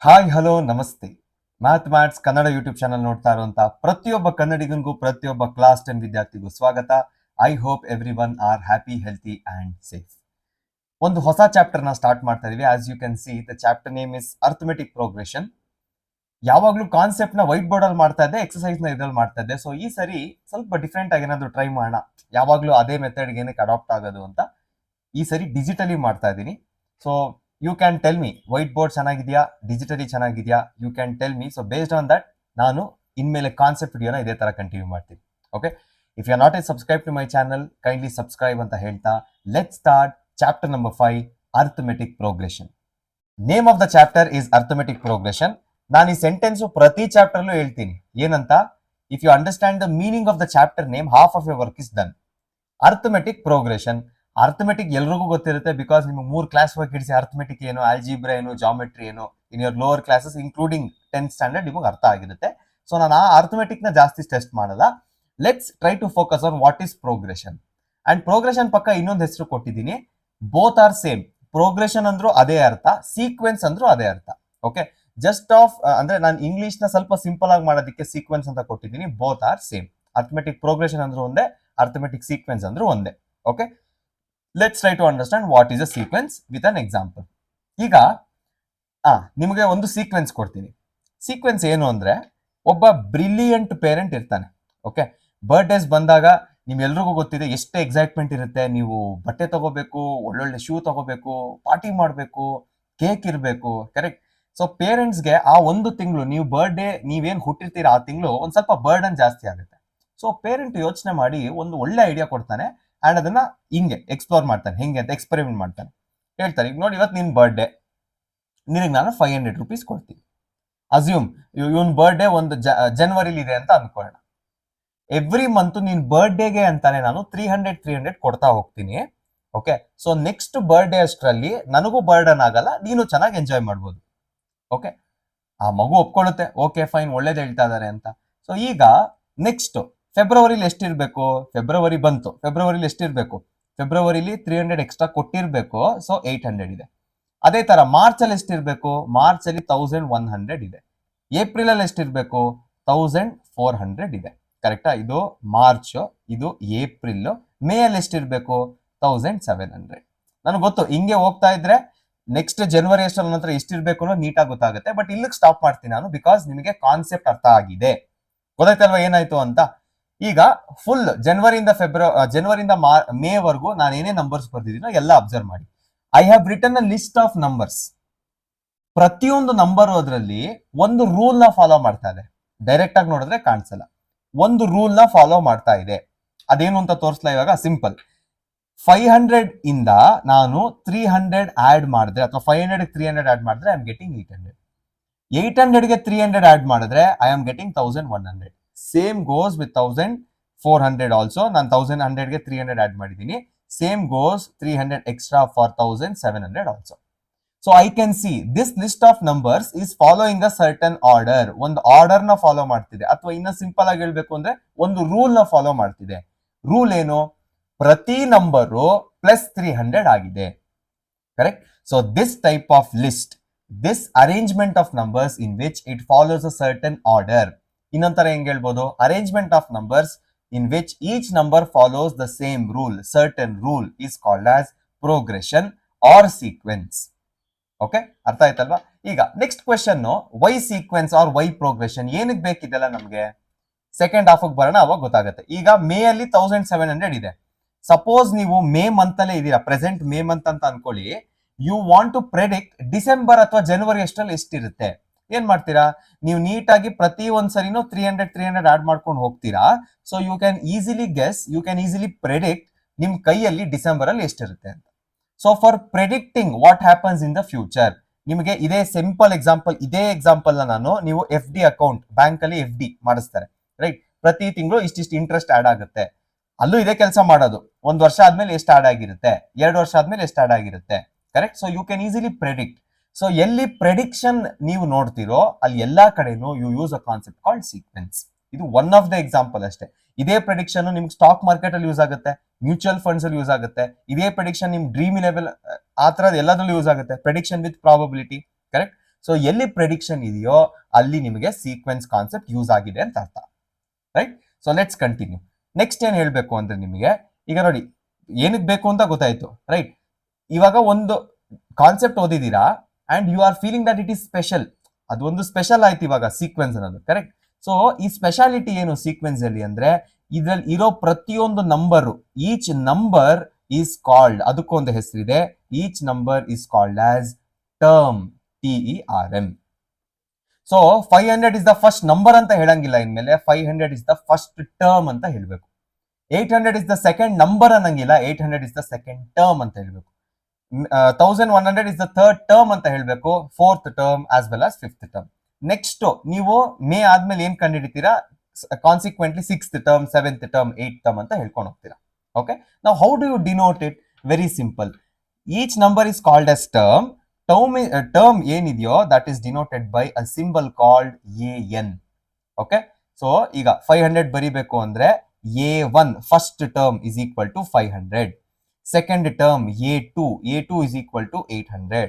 Hi hello ನಮಸ್ತೆ. Maths Kannada YouTube channel ನೋಡ್ತಾ ಇರುವಂತ ಪ್ರತಿಯೊಬ್ಬ ಕನ್ನಡಿಗನಿಗೂ ಪ್ರತಿಯೊಬ್ಬ ಕ್ಲಾಸ್ 10 ವಿದ್ಯಾರ್ಥಿಗೂ ಸ್ವಾಗತ. I hope everyone are happy, healthy and safe. ಒಂದು ಹೊಸ ಚಾಪ್ಟರ್ ನ ಸ್ಟಾರ್ಟ್ ಮಾಡ್ತಾ ಇದೀವಿ. As you can see the chapter name is arithmetic progression. ಯಾವಾಗ್ಲೂ ಕಾನ್ಸೆಪ್ಟ್ ನ ವೈಟ್ ಬೋರ್ಡ್ ಅಲ್ಲಿ ಮಾಡ್ತಾ ಇದ್ದೆ, ಎಕ್ಸರ್ಸೈಸ್ ನ ಇದ್ರಲ್ಲಿ ಮಾಡ್ತಾ ಇದ್ದೆ. ಸೊ ಈ ಸರಿ ಸ್ವಲ್ಪ ಡಿಫ್ರೆಂಟ್ ಆಗಿ ಏನಾದ್ರು ಟ್ರೈ ಮಾಡೋಣ. ಯಾವಾಗ್ಲೂ ಅದೇ ಮೆಥಡ್ ಏನಕ್ಕೆ ಅಡಾಪ್ಟ್ ಆಗೋದು ಅಂತ ಈ ಸರಿ ಡಿಜಿಟಲಿ ಮಾಡ್ತಾ ಇದ್ದೀನಿ. So you can tell me white board ಚೆನ್ನಾಗಿದೆಯಾ, ಡಿಜಿಟಲಿ ಚೆನ್ನಾಗಿದೆಯಾ, you can tell me. So based on that ನಾನು ಇನ್ಮೇಲೆ ಕಾನ್ಸೆಪ್ಟ್ ವಿಡಿಯೋನ ಇದೇ ತರ ಕಂಟಿನ್ಯೂ ಮಾಡ್ತೀನಿ. Okay, if you are not a subscribe to my channel, kindly subscribe ಅಂತ ಹೇಳ್ತಾ let start chapter number 5, arithmetic progression. Name of the chapter is arithmetic progression. ನಾನು ಈ ಸೆಂಟೆನ್ಸ್ ಪ್ರತಿ ಚಾಪ್ಟರ್ ಅಲ್ಲೂ ಹೇಳ್ತೀನಿ ಏನಂತ. If you understand the meaning of the chapter name, half of your work is done. Arithmetic progression. Arithmetic ಎಲ್ರಿಗೂ ಗೊತ್ತಿರುತ್ತೆ, because ನಿಮ್ಗೆ 3 class work ಇಡಿಸಿ ಅರ್ಥಮೆಟಿಕ್ ಏನು, ಆಲ್ಜಿಬ್ರಾ ಏನು, ಜಾಮೆಟ್ರಿ ಏನು, in your lower classes including 10th standard ನಿಮಗೆ ಅರ್ಥ ಆಗಿರುತ್ತೆ. ಸೊ ನಾನು ಆ ಅರ್ಥಮೆಟಿಕ್ ನ ಜಾಸ್ತಿ ಟೆಸ್ಟ್ ಮಾಡಲ್ಲ. Let's try to focus on what is progression. And progression ಪಕ್ಕ ಇನ್ನೊಂದು ಹೆಸರು ಕೊಟ್ಟಿದ್ದೀನಿ, ಬೋತ್ ಆರ್ ಸೇಮ್. ಪ್ರೋಗ್ರೆಷನ್ ಅಂದ್ರೂ ಅದೇ ಅರ್ಥ, ಸೀಕ್ವೆನ್ಸ್ ಅಂದ್ರೂ ಅದೇ ಅರ್ಥ. ಓಕೆ, ಜಸ್ಟ್ ಆಫ್ ಅಂದ್ರೆ ನಾನು ಇಂಗ್ಲಿಷ್ ನ ಸ್ವಲ್ಪ ಸಿಂಪಲ್ ಆಗಿ ಮಾಡೋದಕ್ಕೆ ಸೀಕ್ವೆನ್ಸ್ ಅಂತ ಕೊಟ್ಟಿದ್ದೀನಿ. Both are same. Arithmetic progression ಅಂದ್ರೂ ಒಂದೇ, ಅರ್ಥಮೆಟಿಕ್ ಸೀಕ್ವೆನ್ಸ್ ಅಂದ್ರೂ ಒಂದೇ. Okay, let's try to understand what is a sequence with an example. ಈಗ ನಿಮಗೆ ಒಂದು ಸೀಕ್ವೆನ್ಸ್ ಕೊಡ್ತೀನಿ. ಸೀಕ್ವೆನ್ಸ್ ಏನು ಅಂದ್ರೆ, ಒಬ್ಬ ಬ್ರಿಲಿಯಂಟ್ ಪೇರೆಂಟ್ ಇರ್ತಾನೆ. ಓಕೆ, ಬರ್ಡೇಸ್ ಬಂದಾಗ ನಿಮ್ಗೆಲ್ರಿಗೂ ಗೊತ್ತಿದೆ ಎಷ್ಟು ಎಕ್ಸೈಟ್ಮೆಂಟ್ ಇರುತ್ತೆ. ನೀವು ಬಟ್ಟೆ ತಗೋಬೇಕು, ಒಳ್ಳೊಳ್ಳೆ ಶೂ ತಗೋಬೇಕು, ಪಾರ್ಟಿ ಮಾಡಬೇಕು, ಕೇಕ್ ಇರಬೇಕು. ಕರೆಕ್ಟ್. ಸೊ ಪೇರೆಂಟ್ಸ್ಗೆ ಆ ಒಂದು ತಿಂಗಳು ನೀವು ಬರ್ಡೇ ನೀವೇನ್ ಹುಟ್ಟಿರ್ತೀರ ಆ ತಿಂಗಳು ಒಂದ್ ಸ್ವಲ್ಪ ಬರ್ಡನ್ ಜಾಸ್ತಿ ಆಗುತ್ತೆ. ಸೊ ಪೇರೆಂಟ್ ಯೋಚನೆ ಮಾಡಿ ಒಂದು ಒಳ್ಳೆ ಐಡಿಯಾ ಕೊಡ್ತಾನೆ ಅಂಡ್ ಅದನ್ನ ಹಿಂಗೆ ಎಕ್ಸ್ಪ್ಲೋರ್ ಮಾಡ್ತಾನೆ. ಹೆಂಗೆ ಅಂತ ಎಕ್ಸ್ಪೆರಿಮೆಂಟ್ ಮಾಡ್ತಾನೆ. ಹೇಳ್ತಾರೆ, ಈಗ ನೋಡಿ ಇವತ್ತು ನಿನ್ ಬರ್ಡೇ, ನಿನಗೆ ನಾನು 500 ರೂಪೀಸ್ ಕೊಡ್ತೀನಿ. ಅಸ್ಯೂಮ್ ಇವನ್ ಬರ್ಡೇ ಒಂದು ಜನವರಿಲಿ ಇದೆ ಅಂತ ಅನ್ಕೊಳ್ಳೋಣ. ಎವ್ರಿ ಮಂತ್ ನಿನ್ ಬರ್ಡೇಗೆ ಅಂತಾನೆ ನಾನು 300 ಕೊಡ್ತಾ ಹೋಗ್ತೀನಿ. ಓಕೆ, ಸೊ ನೆಕ್ಸ್ಟ್ ಬರ್ಡೇ ಅಷ್ಟರಲ್ಲಿ ನನಗೂ ಬರ್ಡನ್ ಆಗಲ್ಲ, ನೀನು ಚೆನ್ನಾಗಿ ಎಂಜಾಯ್ ಮಾಡ್ಬೋದು. ಓಕೆ, ಆ ಮಗು ಒಪ್ಕೊಳ್ಳುತ್ತೆ, ಓಕೆ ಫೈನ್, ಒಳ್ಳೇದು ಹೇಳ್ತಾ ಇದಾರೆ ಅಂತ. ಸೊ ಈಗ ನೆಕ್ಸ್ಟ್ ಫೆಬ್ರವರಿಲಿ ಎಷ್ಟಿರ್ಬೇಕು, ಫೆಬ್ರವರಿ ಬಂತು, ಫೆಬ್ರವರಿಲಿ ಎಷ್ಟಿರ್ಬೇಕು, ಫೆಬ್ರವರಿಲಿ 300 ಎಕ್ಸ್ಟ್ರಾ ಕೊಟ್ಟಿರ್ಬೇಕು. ಸೊ 800 ಇದೆ. ಅದೇ ತರ ಮಾರ್ಚ್ ಅಲ್ಲಿ ಎಷ್ಟಿರ್ಬೇಕು, ಮಾರ್ಚ್ ಅಲ್ಲಿ 1100 ಇದೆ. ಏಪ್ರಿಲ್ ಅಲ್ಲಿ ಎಷ್ಟಿರ್ಬೇಕು, 1400 ಇದೆ. ಕರೆಕ್ಟಾ? ಇದು ಮಾರ್ಚ್, ಇದು ಏಪ್ರಿಲ್. ಮೇ ಅಲ್ಲಿ ಎಷ್ಟಿರ್ಬೇಕು, 1700. ನನಗೆ ಗೊತ್ತು ಹಿಂಗೆ ಹೋಗ್ತಾ ಇದ್ರೆ ನೆಕ್ಸ್ಟ್ ಜನವರಿ ಅಷ್ಟರ ನಂತರ ಎಷ್ಟಿರ್ಬೇಕು ಅನ್ನೋದು ನೀಟಾಗಿ ಗೊತ್ತಾಗುತ್ತೆ. ಬಟ್ ಇಲ್ಲಿಗೆ ಸ್ಟಾಪ್ ಮಾಡ್ತೀನಿ ನಾನು, ಬಿಕಾಸ್ ನಿಮಗೆ ಕಾನ್ಸೆಪ್ಟ್ ಅರ್ಥ ಆಗಿದೆ. ಗೊತ್ತಾಯ್ತಲ್ವಾ ಏನಾಯ್ತು ಅಂತ. ಈಗ ಫುಲ್ ಜನವರಿಯಿಂದ ಮೇ ವರ್ಗೂ ನಾನು ಏನೇ ನಂಬರ್ಸ್ ಬರ್ದಿದ್ದೀನೋ ಎಲ್ಲ ಅಬ್ಸರ್ವ್ ಮಾಡಿ. I have written a list of numbers. ಪ್ರತಿಯೊಂದು ನಂಬರ್ ಅದರಲ್ಲಿ ಒಂದು ರೂಲ್ ನ ಫಾಲೋ ಮಾಡ್ತಾ ಇದೆ. ಡೈರೆಕ್ಟ್ ಆಗಿ ನೋಡಿದ್ರೆ ಕಾಣಿಸಲ್ಲ, ಒಂದು ರೂಲ್ ನ ಫಾಲೋ ಮಾಡ್ತಾ ಇದೆ. ಅದೇನು ಅಂತ ತೋರಿಸ್ಲಾ ಇವಾಗ. ಸಿಂಪಲ್. 500 ಇಂದ ನಾನು 300 ಆಡ್ ಮಾಡಿದ್ರೆ, ಅಥವಾ 500 300 ಆಡ್ ಮಾಡಿದ್ರೆ ಐ ಆಮ್ ಗೆಟಿಂಗ್ 800. 800ಗೆ 300 ಆಡ್ ಮಾಡಿದ್ರೆ I am getting 1100. Same goes with 1400 also. ನಾನು 1100ಗೆ 300 ಆಡ್ ಮಾಡಿದ್ದೀನಿ. Same goes 300 extra for 1700 also. So I can see this list of numbers is following a certain order. ಒಂದು order ನ follow ಮಾಡ್ತಿದೆ, ಅಥವಾ ಇನ್ನ simple ಆಗಿ ಹೇಳ್ಬೇಕು ಅಂದ್ರೆ ಒಂದು ರೂಲ್ ನ ಫಾಲೋ ಮಾಡ್ತಿದೆ. ರೂಲ್ ಏನು? ಪ್ರತಿ ನಂಬರು ಪ್ಲಸ್ 300 ಆಗಿದೆ. Correct. So this type of list, this arrangement of numbers in which it follows a certain order. ಇನ್ನೊಂಥರ ಹೆಂಗ್ ಹೇಳ್ಬೋದು, arrangement of numbers in which each number follows the same rule, certain rule, is called as progression or sequence. Okay, ಅರ್ಥ ಆಯ್ತಲ್ವಾ? ಈಗ next question, why sequence or why progression ಏನಕ್ಕೆ ಬೇಕಿದೆಲ್ಲ ನಮಗೆ second half ಬರೋಣ, ಅವಾಗ ಗೊತ್ತಾಗುತ್ತೆ. ಈಗ ಮೇ ಅಲ್ಲಿ 1700 ಇದೆ. ಸಪೋಸ್ ನೀವು ಮೇ ಮಂತ್ ಅಲ್ಲೇ ಇದೀರಾ, ಪ್ರೆಸೆಂಟ್ ಮೇ ಮಂತ್ ಅಂತ ಅನ್ಕೊಳ್ಳಿ. You want to predict December ಅಥವಾ ಜನವರಿ ಅಷ್ಟರಲ್ಲಿ ಎಷ್ಟಿರುತ್ತೆ. ಏನ್ ಮಾಡ್ತೀರಾ ನೀವು? ನೀಟಾಗಿ ಪ್ರತಿ ಒಂದ್ಸರಿನೂ 300 ಆಡ್ ಮಾಡ್ಕೊಂಡು ಹೋಗ್ತೀರಾ. So you can easily guess, you can easily predict ನಿಮ್ ಕೈಯಲ್ಲಿ ಡಿಸೆಂಬರ್ ಅಲ್ಲಿ ಎಷ್ಟಿರುತ್ತೆ ಅಂತ. So for predicting what happens in the future, ನಿಮಗೆ ಇದೇ ಸಿಂಪಲ್ ಎಕ್ಸಾಂಪಲ್, ಇದೇ ಎಕ್ಸಾಂಪಲ್ ನಾನು ನೀವು FD ಅಕೌಂಟ್, ಬ್ಯಾಂಕ್ ಅಲ್ಲಿ FD ಮಾಡಿಸ್ತಾರೆ, ರೈಟ್? ಪ್ರತಿ ತಿಂಗಳು ಇಷ್ಟಿಷ್ಟು ಇಂಟ್ರೆಸ್ಟ್ ಆಡ್ ಆಗುತ್ತೆ. ಅಲ್ಲೂ ಇದೇ ಕೆಲಸ ಮಾಡೋದು. 1 ವರ್ಷ ಆದ್ಮೇಲೆ ಎಷ್ಟು ಆಡ್ ಆಗಿರುತ್ತೆ, 2 ವರ್ಷ ಆದ್ಮೇಲೆ ಎಷ್ಟು ಆಡ್ ಆಗಿರುತ್ತೆ. Correct. So you can easily predict. So ಎಲ್ಲಿ ಪ್ರೆಡಿಕ್ಷನ್ ನೀವು ನೋಡ್ತಿರೋ ಅಲ್ಲಿ ಎಲ್ಲಾ ಕಡೆನೂ you use a concept called sequence. ಇದು ಒನ್ ಆಫ್ ದ ಎಕ್ಸಾಂಪಲ್ ಅಷ್ಟೇ. ಇದೇ ಪ್ರೆಡಿಕ್ಷನ್ ನಿಮ್ಗೆ ಸ್ಟಾಕ್ ಮಾರ್ಕೆಟ್ ಅಲ್ಲಿ ಯೂಸ್ ಆಗುತ್ತೆ, ಮ್ಯೂಚುವಲ್ ಫಂಡ್ಸ್ ಅಲ್ಲಿ ಯೂಸ್ ಆಗುತ್ತೆ. ಇದೇ ಪ್ರೆಡಿಕ್ಷನ್ ನಿಮ್ ಡ್ರೀಮ್ ಲೆವೆಲ್ ಆ ತರದ್ ಎಲ್ಲದ್ರಲ್ಲೂ ಯೂಸ್ ಆಗುತ್ತೆ. Prediction with probability. Correct. So ಎಲ್ಲಿ ಪ್ರೆಡಿಕ್ಷನ್ ಇದೆಯೋ ಅಲ್ಲಿ ನಿಮಗೆ ಸೀಕ್ವೆನ್ಸ್ ಕಾನ್ಸೆಪ್ಟ್ ಯೂಸ್ ಆಗಿದೆ ಅಂತ ಅರ್ಥ, right? So let's continue. Next ಏನ್ ಹೇಳ್ಬೇಕು ಅಂದ್ರೆ ನಿಮಗೆ ಈಗ ನೋಡಿ ಏನಕ್ಕೆ ಬೇಕು ಅಂತ ಗೊತ್ತಾಯ್ತು, ರೈಟ್? ಇವಾಗ ಒಂದು ಕಾನ್ಸೆಪ್ಟ್ ಓದಿದೀರಾ and you are feeling that it is special. ಅದು ಒಂದು ಸ್ಪೆಷಲ್ ಆಯ್ತು ಇವಾಗ ಸೀಕ್ವೆನ್ಸ್ ಅನ್ನೋದು, ಕರೆಕ್ಟ್? ಸೊ ಈ ಸ್ಪೆಷಾಲಿಟಿ ಏನು ಸೀಕ್ವೆನ್ಸ್ ಅಲ್ಲಿ ಅಂದ್ರೆ ಇದ್ರಲ್ಲಿ ಇರೋ ಪ್ರತಿಯೊಂದು number, each number is called, ಅದಕ್ಕೊಂದು ಹೆಸರಿದೆ, each number is called as term, TERM. So 500 is the first number ಅಂತ ಹೇಳಂಗಿಲ್ಲ, ಇನ್ಮೇಲೆ 500 ಇಸ್ ದ ಫಸ್ಟ್ ಟರ್ಮ್ ಅಂತ ಹೇಳ್ಬೇಕು. 800 ಇಸ್ ದ ಸೆಕೆಂಡ್ ನಂಬರ್ ಅನ್ನಂಗಿಲ್ಲ, 800 ಇಸ್ ದ ಸೆಕೆಂಡ್ ಟರ್ಮ್ ಅಂತ ಹೇಳ್ಬೇಕು. 1100 ಇಸ್ ದ ಥರ್ಡ್ ಟರ್ಮ್ ಅಂತ ಹೇಳ್ಬೇಕು, fourth term as well as fifth term. Next ನೀವು ಮೇ ಆದ್ಮೇಲೆ ಏನ್ ಕಂಡುಹಿಡಿತೀರಾ, consequently sixth term, seventh term, eighth term ಅಂತ ಹೇಳ್ಕೊಂಡು ಹೋಗ್ತೀರಾ. ಓಕೆ, ನಾವು how do you denote it? Very simple. Each number is called as term. Term ಏನಿದೆಯೋ that is denoted by a symbol called AN. Okay, so ಈಗ 500 ಬರಿಬೇಕು ಅಂದ್ರೆ A1 first term is equal to 500, second term A2 is equal to 800,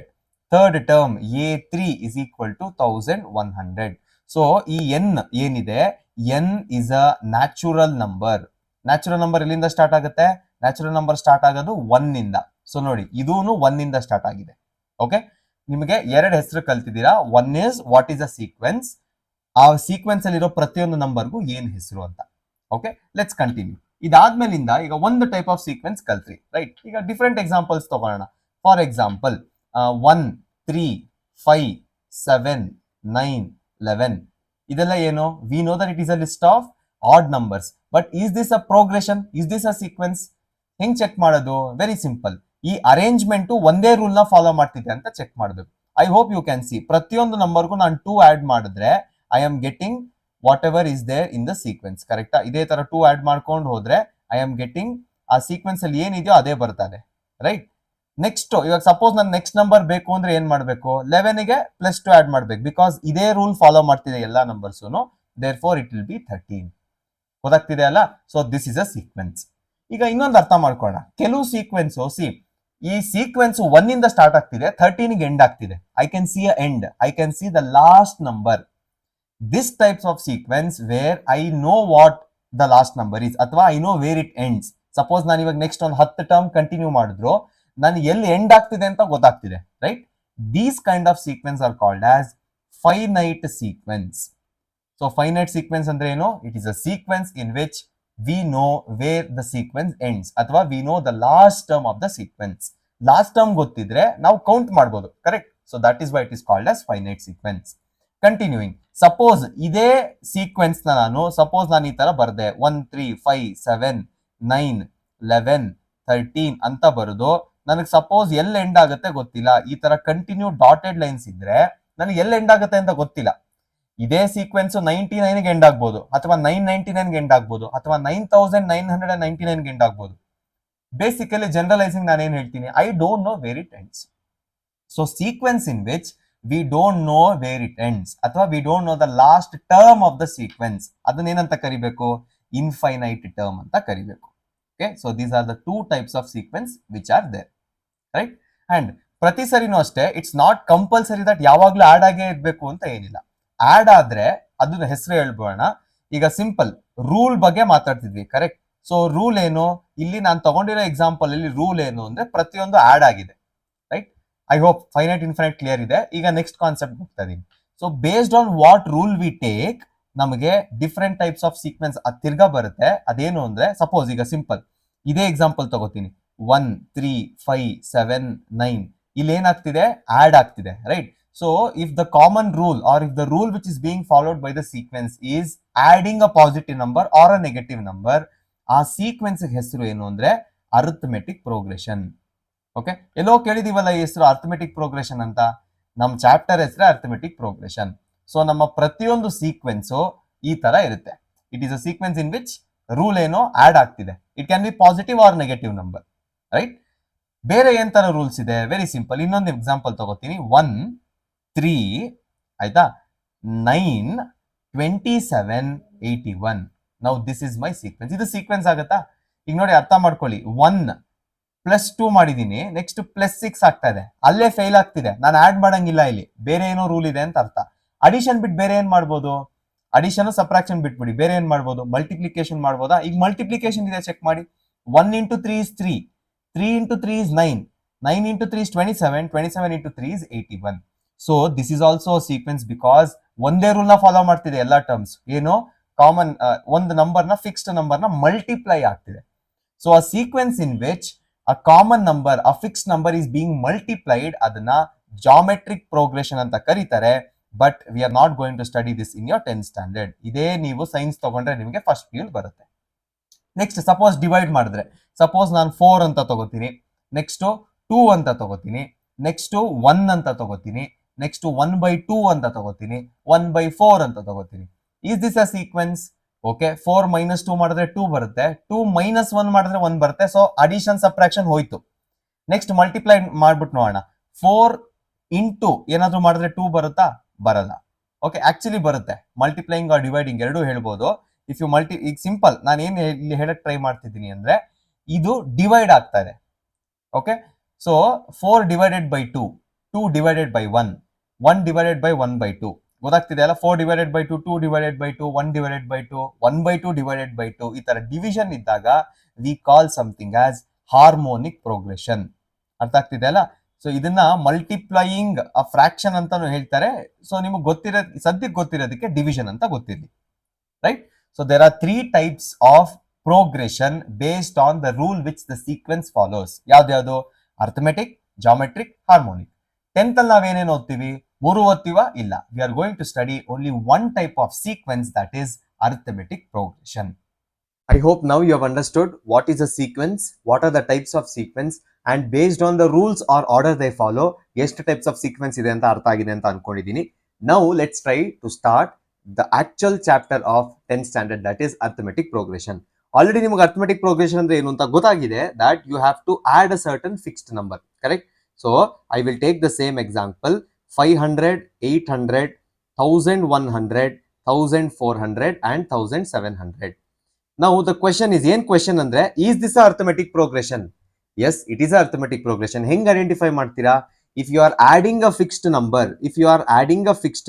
third term A3 is equal to 1100. So ಈ n ಏನಿದೆ, n is a natural number. Natural number ಎಲ್ಲಿಂದ start ಆಗುತ್ತೆ? Natural number start ಆಗೋದು 1 ಇಂದ. So ನೋಡಿ ಇದೂನು 1 ಇಂದ start ಆಗಿದೆ. ಓಕೆ, ನಿಮಗೆ ಎರಡು ಹೆಸರು ಕಲ್ತಿದ್ದೀರಾ. One is what is a sequence, ಆ ಸೀಕ್ವೆನ್ಸ್ ಅಲ್ಲಿ ಇರೋ ಪ್ರತಿಯೊಂದು ನಂಬರ್ಗೂ ಏನ್ ಹೆಸರು ಅಂತ. Okay, let's continue. ಇದಾದ್ಮೇಲಿಂದ ಈಗ ಒಂದು ಟೈಪ್ ಆಫ್ ಸೀಕ್ವೆನ್ಸ್ ಕಲ್ತ್ರಿ, ರೈಟ್? ಈಗ ಡಿಫ್ರೆಂಟ್ ಎಕ್ಸಾಂಪಲ್ಸ್ ತಗೋಣ. ಫಾರ್ ಎಕ್ಸಾಂಪಲ್ 1, 3, 5, 7, 9, 11 ಇದೆಲ್ಲ ಏನು? We know that it is a list of odd numbers, but is this a progression? Is this a sequence? ಹೆಂಗ್ ಚೆಕ್ ಮಾಡೋದು? Very simple. ಈ ಅರೇಂಜ್ಮೆಂಟ್ ಒಂದೇ rule ನ ಫಾಲೋ ಮಾಡ್ತಿದೆ ಅಂತ ಚೆಕ್ ಮಾಡಬೇಕು. I hope you can see, ಪ್ರತಿಯೊಂದು ನಂಬರ್ಗೂ ನಾನು 2 ಆಡ್ ಮಾಡಿದ್ರೆ I am getting whatever is there in the sequence, ಕರೆಕ್ಟಾ? ಇದೇ ತರ 2 ಆಡ್ ಮಾಡ್ಕೊಂಡು ಹೋದ್ರೆ ಐ ಆಮ್ ಗೆಟಿಂಗ್ ಆ ಸೀಕ್ವೆನ್ಸ್ ಅಲ್ಲಿ ಏನಿದೆಯೋ ಅದೇ ಬರ್ತದೆ, ರೈಟ್? ನೆಕ್ಸ್ಟ್ ಇವಾಗ ಸಪೋಸ್ ನನ್ ನೆಕ್ಸ್ಟ್ ನಂಬರ್ ಬೇಕು ಅಂದ್ರೆ ಏನ್ ಮಾಡ್ಬೇಕು? 11 ಗೆ +2 ಆಡ್ ಮಾಡ್ಬೇಕು, ಬಿಕಾಸ್ ಇದೇ ರೂಲ್ ಫಾಲೋ ಮಾಡ್ತಿದೆ ಎಲ್ಲಾ ನಂಬರ್ಸೂನು. Therefore it will be 13. ಗೊತ್ತಾಗ್ತಿದೆ ಅಲ್ಲ? So this is a sequence. ಈಗ ಇನ್ನೊಂದು ಅರ್ಥ ಮಾಡ್ಕೊಳ್ಳೋಣ. ಕೆಲವು ಸೀಕ್ವೆನ್ಸ್ ಈ ಸೀಕ್ವೆನ್ಸ್ 1 ಇಂದ ಸ್ಟಾರ್ಟ್ ಆಗ್ತಿದೆ, 13 ಗೆ ಎಂಡ್ ಆಗ್ತಿದೆ. I can see a end, I can see the last number. This types of sequence where I know what the last number is, ಅಥವಾ I know where it ends. Suppose ನಾನು ಇವಾಗ next ಒಂದು 10 term continue ಮಾಡಿದ್ರು ನಾನು ಎಲ್ಲಿ end ಆಗ್ತಿದೆ ಅಂತ ಗೊತ್ತಾಗ್ತಿದೆ, right? These kind of sequence are called as finite sequence. So finite sequence ಅಂದ್ರೆ ಏನು? It is a sequence in which we know where the sequence ends, ಅಥವಾ we know the last term of the sequence. Last term ಗೊತ್ತಿದ್ರೆ ನಾವು count ಮಾಡಬಹುದು, correct? So that is why it is called as finite sequence. Continuing, suppose ಇದೇ sequence ನಾನು ಈ ತರ ಬರ್ದೆ 1, 3, 5, 7, 9, 11, 13 ಅಂತ ಬರೋದು. ನನಗೆ ಸಪೋಸ್ ಎಲ್ಲಿ ಎಂಡ್ ಆಗುತ್ತೆ ಗೊತ್ತಿಲ್ಲ. ಈ ತರ ಕಂಟಿನ್ಯೂ ಡಾಟೆಡ್ ಲೈನ್ಸ್ ಇದ್ರೆ ನನಗೆ ಎಲ್ಲಿ ಎಂಡ್ ಆಗುತ್ತೆ ಅಂತ ಗೊತ್ತಿಲ್ಲ. ಇದೇ ಸೀಕ್ವೆನ್ಸ್ 99 ಗೆ ಎಂಡ್ ಆಗ್ಬೋದು, ಅಥವಾ 999 ಗೆ ಎಂಡ್ ಆಗ್ಬೋದು, ಅಥವಾ 9999 ಗೆ ಎಂಡ್ ಆಗ್ಬೋದು. ಬೇಸಿಕಲಿ ಜನರಲೈಸಿಂಗ್ ನಾನು ಏನ್ ಹೇಳ್ತೀನಿ, I don't know where it ends. So sequence in which we don't know where it ends, ಅಥವಾ we don't know the last term of the sequence, ಅದನ್ನೇನಂತ ಕರಿಬೇಕು? ಇನ್ಫೈನೈಟ್ ಟರ್ಮ್ ಅಂತ ಕರಿಬೇಕು. Okay, so these are the 2 types of sequence which are there, right? And ಪ್ರತಿ ಸರಿನೂ ಅಷ್ಟೇ, it's not compulsory that ಯಾವಾಗ್ಲೂ add ಆಗೇ ಇರ್ಬೇಕು ಅಂತ ಏನಿಲ್ಲ. ಆಡ್ ಆದ್ರೆ ಅದನ್ನ ಹೆಸರು ಹೇಳ್ಬೋಣ. ಈಗ ಸಿಂಪಲ್ ರೂಲ್ ಬಗ್ಗೆ ಮಾತಾಡ್ತಿದ್ವಿ, ಕರೆಕ್ಟ್? ಸೊ ರೂಲ್ ಏನು? ಇಲ್ಲಿ ನಾನು ತಗೊಂಡಿರೋ ಎಕ್ಸಾಂಪಲ್ ಅಲ್ಲಿ ರೂಲ್ ಏನು ಅಂದ್ರೆ ಪ್ರತಿಯೊಂದು ಆಡ್ ಆಗಿದೆ, right? I hope finite infinite clear ಇದೆ. ಈಗ ನೆಕ್ಸ್ಟ್ ಕಾನ್ಸೆಪ್ಟ್ ಹೋಗ್ತಾ ಇದೀನಿ. So based on what rule we take, ನಮಗೆ ಡಿಫ್ರೆಂಟ್ ಟೈಪ್ಸ್ ಆಫ್ ಸೀಕ್ವೆನ್ಸ್ ತಿರ್ಗಾ ಬರುತ್ತೆ. ಅದೇನು ಅಂದ್ರೆ ಸಪೋಸ್ ಈಗ ಸಿಂಪಲ್ ಇದೇ ಎಕ್ಸಾಂಪಲ್ ತಗೋತೀನಿ, 1, 3, 5, 7, 9 ಇಲ್ಲಿ ಏನಾಗ್ತಿದೆ? ಆಡ್ ಆಗ್ತಿದೆ, right? So if the common rule, or if the rule which is being followed by the sequence is adding a positive number or a negative number, ಆ ಸೀಕ್ವೆನ್ಸ್ ಹೆಸರು ಏನು ಅಂದ್ರೆ ಅರಿಥಮೆಟಿಕ್ ಪ್ರೋಗ್ರೆಷನ್. ಓಕೆ, ಎಲ್ಲೋ ಕೇಳಿದೀವಲ್ಲ ಈ ಹೆಸರು arithmetic progression ಅಂತ. ನಮ್ಮ chapter ಹೆಸರು arithmetic progression. So ನಮ್ಮ ಪ್ರತಿಯೊಂದು ಸೀಕ್ವೆನ್ಸು ಈ ತರ ಇರುತ್ತೆ. It is a sequence in which rule ಏನೋ ಆಡ್ ಆಗ್ತಿದೆ. It can be positive or negative number, right? ಬೇರೆ ಏನ್ ತರ ರೂಲ್ಸ್ ಇದೆ? Very simple. ಇನ್ನೊಂದು ಎಕ್ಸಾಂಪಲ್ ತಗೋತೀನಿ. 1, 3 ಆಯ್ತಾ, 9, 27, 81. Now this is my sequence. ಇದು ಸೀಕ್ವೆನ್ಸ್ ಆಗತ್ತಾ? ಈಗ ನೋಡಿ ಅರ್ಥ ಮಾಡ್ಕೊಳ್ಳಿ. 1 +2 ಮಾಡಿದೀನಿ, ನೆಕ್ಸ್ಟ್ +6 ಆಗ್ತಾ ಇದೆ, ಅಲ್ಲೇ ಫೇಲ್ ಆಗ್ತಿದೆ, ನಾನು ಆಡ್ ಮಾಡಂಗಿಲ್ಲ, ಇಲ್ಲಿ ಬೇರೆ ಏನೋ ರೂಲ್ ಇದೆ ಅಂತ ಅರ್ಥ. ಅಡಿಷನ್ ಬಿಟ್ಟು ಬೇರೆ ಏನ್ ಮಾಡ್ಬೋದು? ಅಡಿಷನ್ ಸಬ್ಟ್ರಾಕ್ಷನ್ ಬಿಟ್ಬಿಡಿ, ಬೇರೆ ಏನ್ ಮಾಡ್ಬೋದು? ಮಲ್ಟಿಪ್ಲಿಕೇಶನ್ ಮಾಡ್ಬೋದಾ? ಈಗ ಮಲ್ಟಿಪ್ಲಿಕೇಶನ್ ಇದೆ, ಚೆಕ್ ಮಾಡಿ. 1 into 3 is 3, 3 into 3 is 9, 9 into 3 is 27, 27 into 3 is 81. So this is also a sequence because ಒಂದೇ ರೂಲ್ ನ ಫಾಲೋ ಮಾಡ್ತಿದೆ ಎಲ್ಲ ಟರ್ಮ್ಸ್. ಏನು? ಕಾಮನ್ ಒಂದು ನಂಬರ್ ನ, ಫಿಕ್ಸ್ಡ್ ನಂಬರ್ ನ ಮಲ್ಟಿಪ್ಲೈ ಆಗ್ತಿದೆ. So a sequence in which a common number, a fixed number is being multiplied, ಅದನ್ನ ಜಾಮೆಟ್ರಿಕ್ ಪ್ರೋಗ್ರೆಷನ್ ಅಂತ ಕರೀತಾರೆ. But we are not going to study this in your 10th standard. ಇದೇ ನೀವು science ತಗೊಂಡ್ರೆ ನಿಮಗೆ first PU ಬರುತ್ತೆ. Next suppose divide ಮಾಡಿದ್ರೆ, suppose ನಾನು 4 ಅಂತ ತಗೋತೀನಿ, ನೆಕ್ಸ್ಟ್ 2 ಅಂತ ತಗೋತೀನಿ, ನೆಕ್ಸ್ಟ್ 1 ಅಂತ ತಗೋತೀನಿ, ನೆಕ್ಸ್ಟ್ 1/2 ಅಂತ ತಗೋತೀನಿ, 1/4 ಅಂತ ತಗೋತೀನಿ. Is this a sequence? Okay, 4 - 2 ಮಾಡಿದ್ರೆ 2 ಬರುತ್ತೆ, 2 - 1 ಮಾಡಿದ್ರೆ 1 ಬರುತ್ತೆ. ಸೊ ಅಡಿಷನ್ ಸಬ್ಟ್ರಾಕ್ಷನ್ ಹೋಯ್ತು. ನೆಕ್ಸ್ಟ್ ಮಲ್ಟಿಪ್ಲೈ ಮಾಡ್ಬಿಟ್ಟು ನೋಡೋಣ. 4 ಇಂಟು ಏನಾದ್ರು ಮಾಡಿದ್ರೆ 2 ಬರುತ್ತಾ? ಬರಲ್ಲ. ಓಕೆ, ಆಕ್ಚುಲಿ ಬರುತ್ತೆ. ಮಲ್ಟಿಪ್ಲೈಯಿಂಗ್ ಆರ್ ಡಿವೈಡಿಂಗ್ ಎರಡೂ ಹೇಳ್ಬೋದು. ಇಫ್ ಯು ಈಗ ಸಿಂಪಲ್ ನಾನು ಏನ್ ಇಲ್ಲಿ ಹೇಳಕ್ ಟ್ರೈ ಮಾಡ್ತಿದ್ದೀನಿ ಅಂದ್ರೆ, ಇದು ಡಿವೈಡ್ ಆಗ್ತಾ ಇದೆ. Okay, so 4 divided by 2, 2 divided by 1, 1 divided by 1/2. ಗೊತ್ತಾಗ್ತಿದೆ ಅಲ್ಲ? 4 divided by 2, 2 divided by 2, 1 divided by 2, 1/2 divided by 2. ಈ ತರ ಡಿವಿಷನ್ ಇದ್ದಾಗ we call something as harmonic progression. ಅರ್ಥ ಆಗ್ತಿದೆ ಅಲ್ಲ? ಸೊ ಇದನ್ನ ಮಲ್ಟಿಪ್ಲೈಯಿಂಗ್ ಅ ಫ್ರಾಕ್ಷನ್ ಅಂತಾನು ಹೇಳ್ತಾರೆ. ಸೊ ನಿಮಗೆ ಸದ್ಯಕ್ಕೆ ಗೊತ್ತಿರೋದಕ್ಕೆ ಡಿವಿಷನ್ ಅಂತ ಗೊತ್ತಿರಲಿ, right? So there are 3 types of progression based on the rule which the sequence follows. ಯಾವ್ದ್ಯಾವ್ದು? Arithmetic, geometric, harmonic. 10th ಅಲ್ಲಿ ನಾವೇನೇನು ಓದ್ತೀವಿ? 3 ಓದ್ತೀವ? ಇಲ್ಲ. We are going to study only 1 type of sequence, that is arithmetic progression. I hope now you have understood what is a sequence, what are the types of sequence, and based on the rules or order they follow, ಎಷ್ಟು types of sequence ಇದೆ ಅಂತ ಅರ್ಥ ಆಗಿದೆ ಅಂತ ಅನ್ಕೊಂಡಿದ್ದೀನಿ. Now let's try to start the actual chapter of 10th standard, that is arithmetic progression. Already ನಿಮಗೆ arithmetic progression ಅಂದ್ರೆ ಏನು ಅಂತ ಗೊತ್ತಾಗಿದೆ, that you have to add a certain fixed number, correct? So I will take the same example, 500, 800, 1100, 1400 and 1700. Now the question is, ಏನ್ question ಅಂದ್ರೆ, is this a arithmetic progression? Yes, it is a arithmetic progression. ಹೆಂಗ್ identify ಮಾಡ್ತೀರಾ? If you are adding a fixed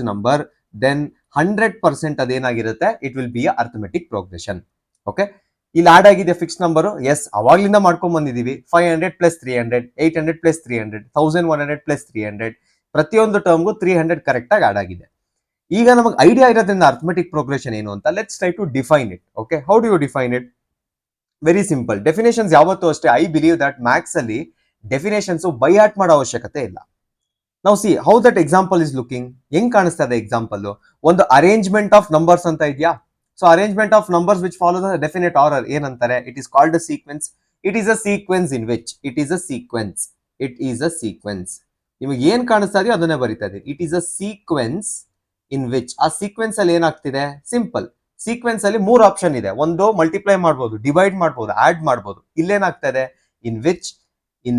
number, then 100% ಅದೇನಾಗಿರುತ್ತೆ? It will be a arithmetic progression. Okay, ಇಲ್ಲಿ add ಆಗಿದೆ fixed number. S, ಅವಾಗ್ಲಿಂದ ಮಾಡ್ಕೊಂಡ್ ಬಂದಿದೀವಿ. 500 + 300, 800 + 300, 1100 + 300, ಪ್ರತಿಯೊಂದು ಟರ್ಮ್ಗೂ 300 correct ಆಗಿ add ಆಗಿದೆ. ಈಗ ನಮಗೆ ಐಡಿಯಾ ಇರೋದ್ರಿಂದ ಅರ್ಥಮೆಟಿಕ್ ಪ್ರೋಗ್ರೆಷನ್ ಏನು ಅಂತ let's try to define it. Okay, how do you define it? Very simple. Definitions ಯಾವತ್ತೂ ಅಷ್ಟೇ, ಐ ಬಿಲೀವ್ ದಟ್ ಮ್ಯಾಥ್ಸ್ ಅಲ್ಲಿ ಡೆಫಿನೇಷನ್ಸ್ ಬೈ ಹಾರ್ಟ್ ಮಾಡೋ ಅವಶ್ಯಕತೆ ಇಲ್ಲ. ನಾವು see how that example is looking. ಹೆಂಗ್ ಕಾಣಿಸ್ತಾ ಇದೆ ಎಕ್ಸಾಂಪಲ್? ಒಂದು ಅರೇಂಜ್ಮೆಂಟ್ ಆಫ್ ನಂಬರ್ಸ್ ಅಂತ ಇದೆಯಾ? So arrangement of numbers which follow the definite order ಏನಂತಾರೆ? It is called a sequence. It is a sequence in which ನಿಮಗೆ ಏನ್ ಕಾಣಿಸ್ತಾ ಇದೆಯೋ ಅದನ್ನೇ ಬರೀತಾ ಇದೆ. It is a sequence in which, ಆ ಸೀಕ್ವೆನ್ಸ್ ಅಲ್ಲಿ ಏನಾಗ್ತಿದೆ? ಸಿಂಪಲ್. ಸೀಕ್ವೆನ್ಸ್ ಅಲ್ಲಿ 3 ಆಪ್ಷನ್ ಇದೆ. ಒಂದು ಮಲ್ಟಿಪ್ಲೈ ಮಾಡ್ಬೋದು, ಡಿವೈಡ್ ಮಾಡ್ಬೋದು, ಆಡ್ ಮಾಡ್ಬೋದು. ಇಲ್ಲೇನಾಗ್ತಾ ಇದೆ? ಇನ್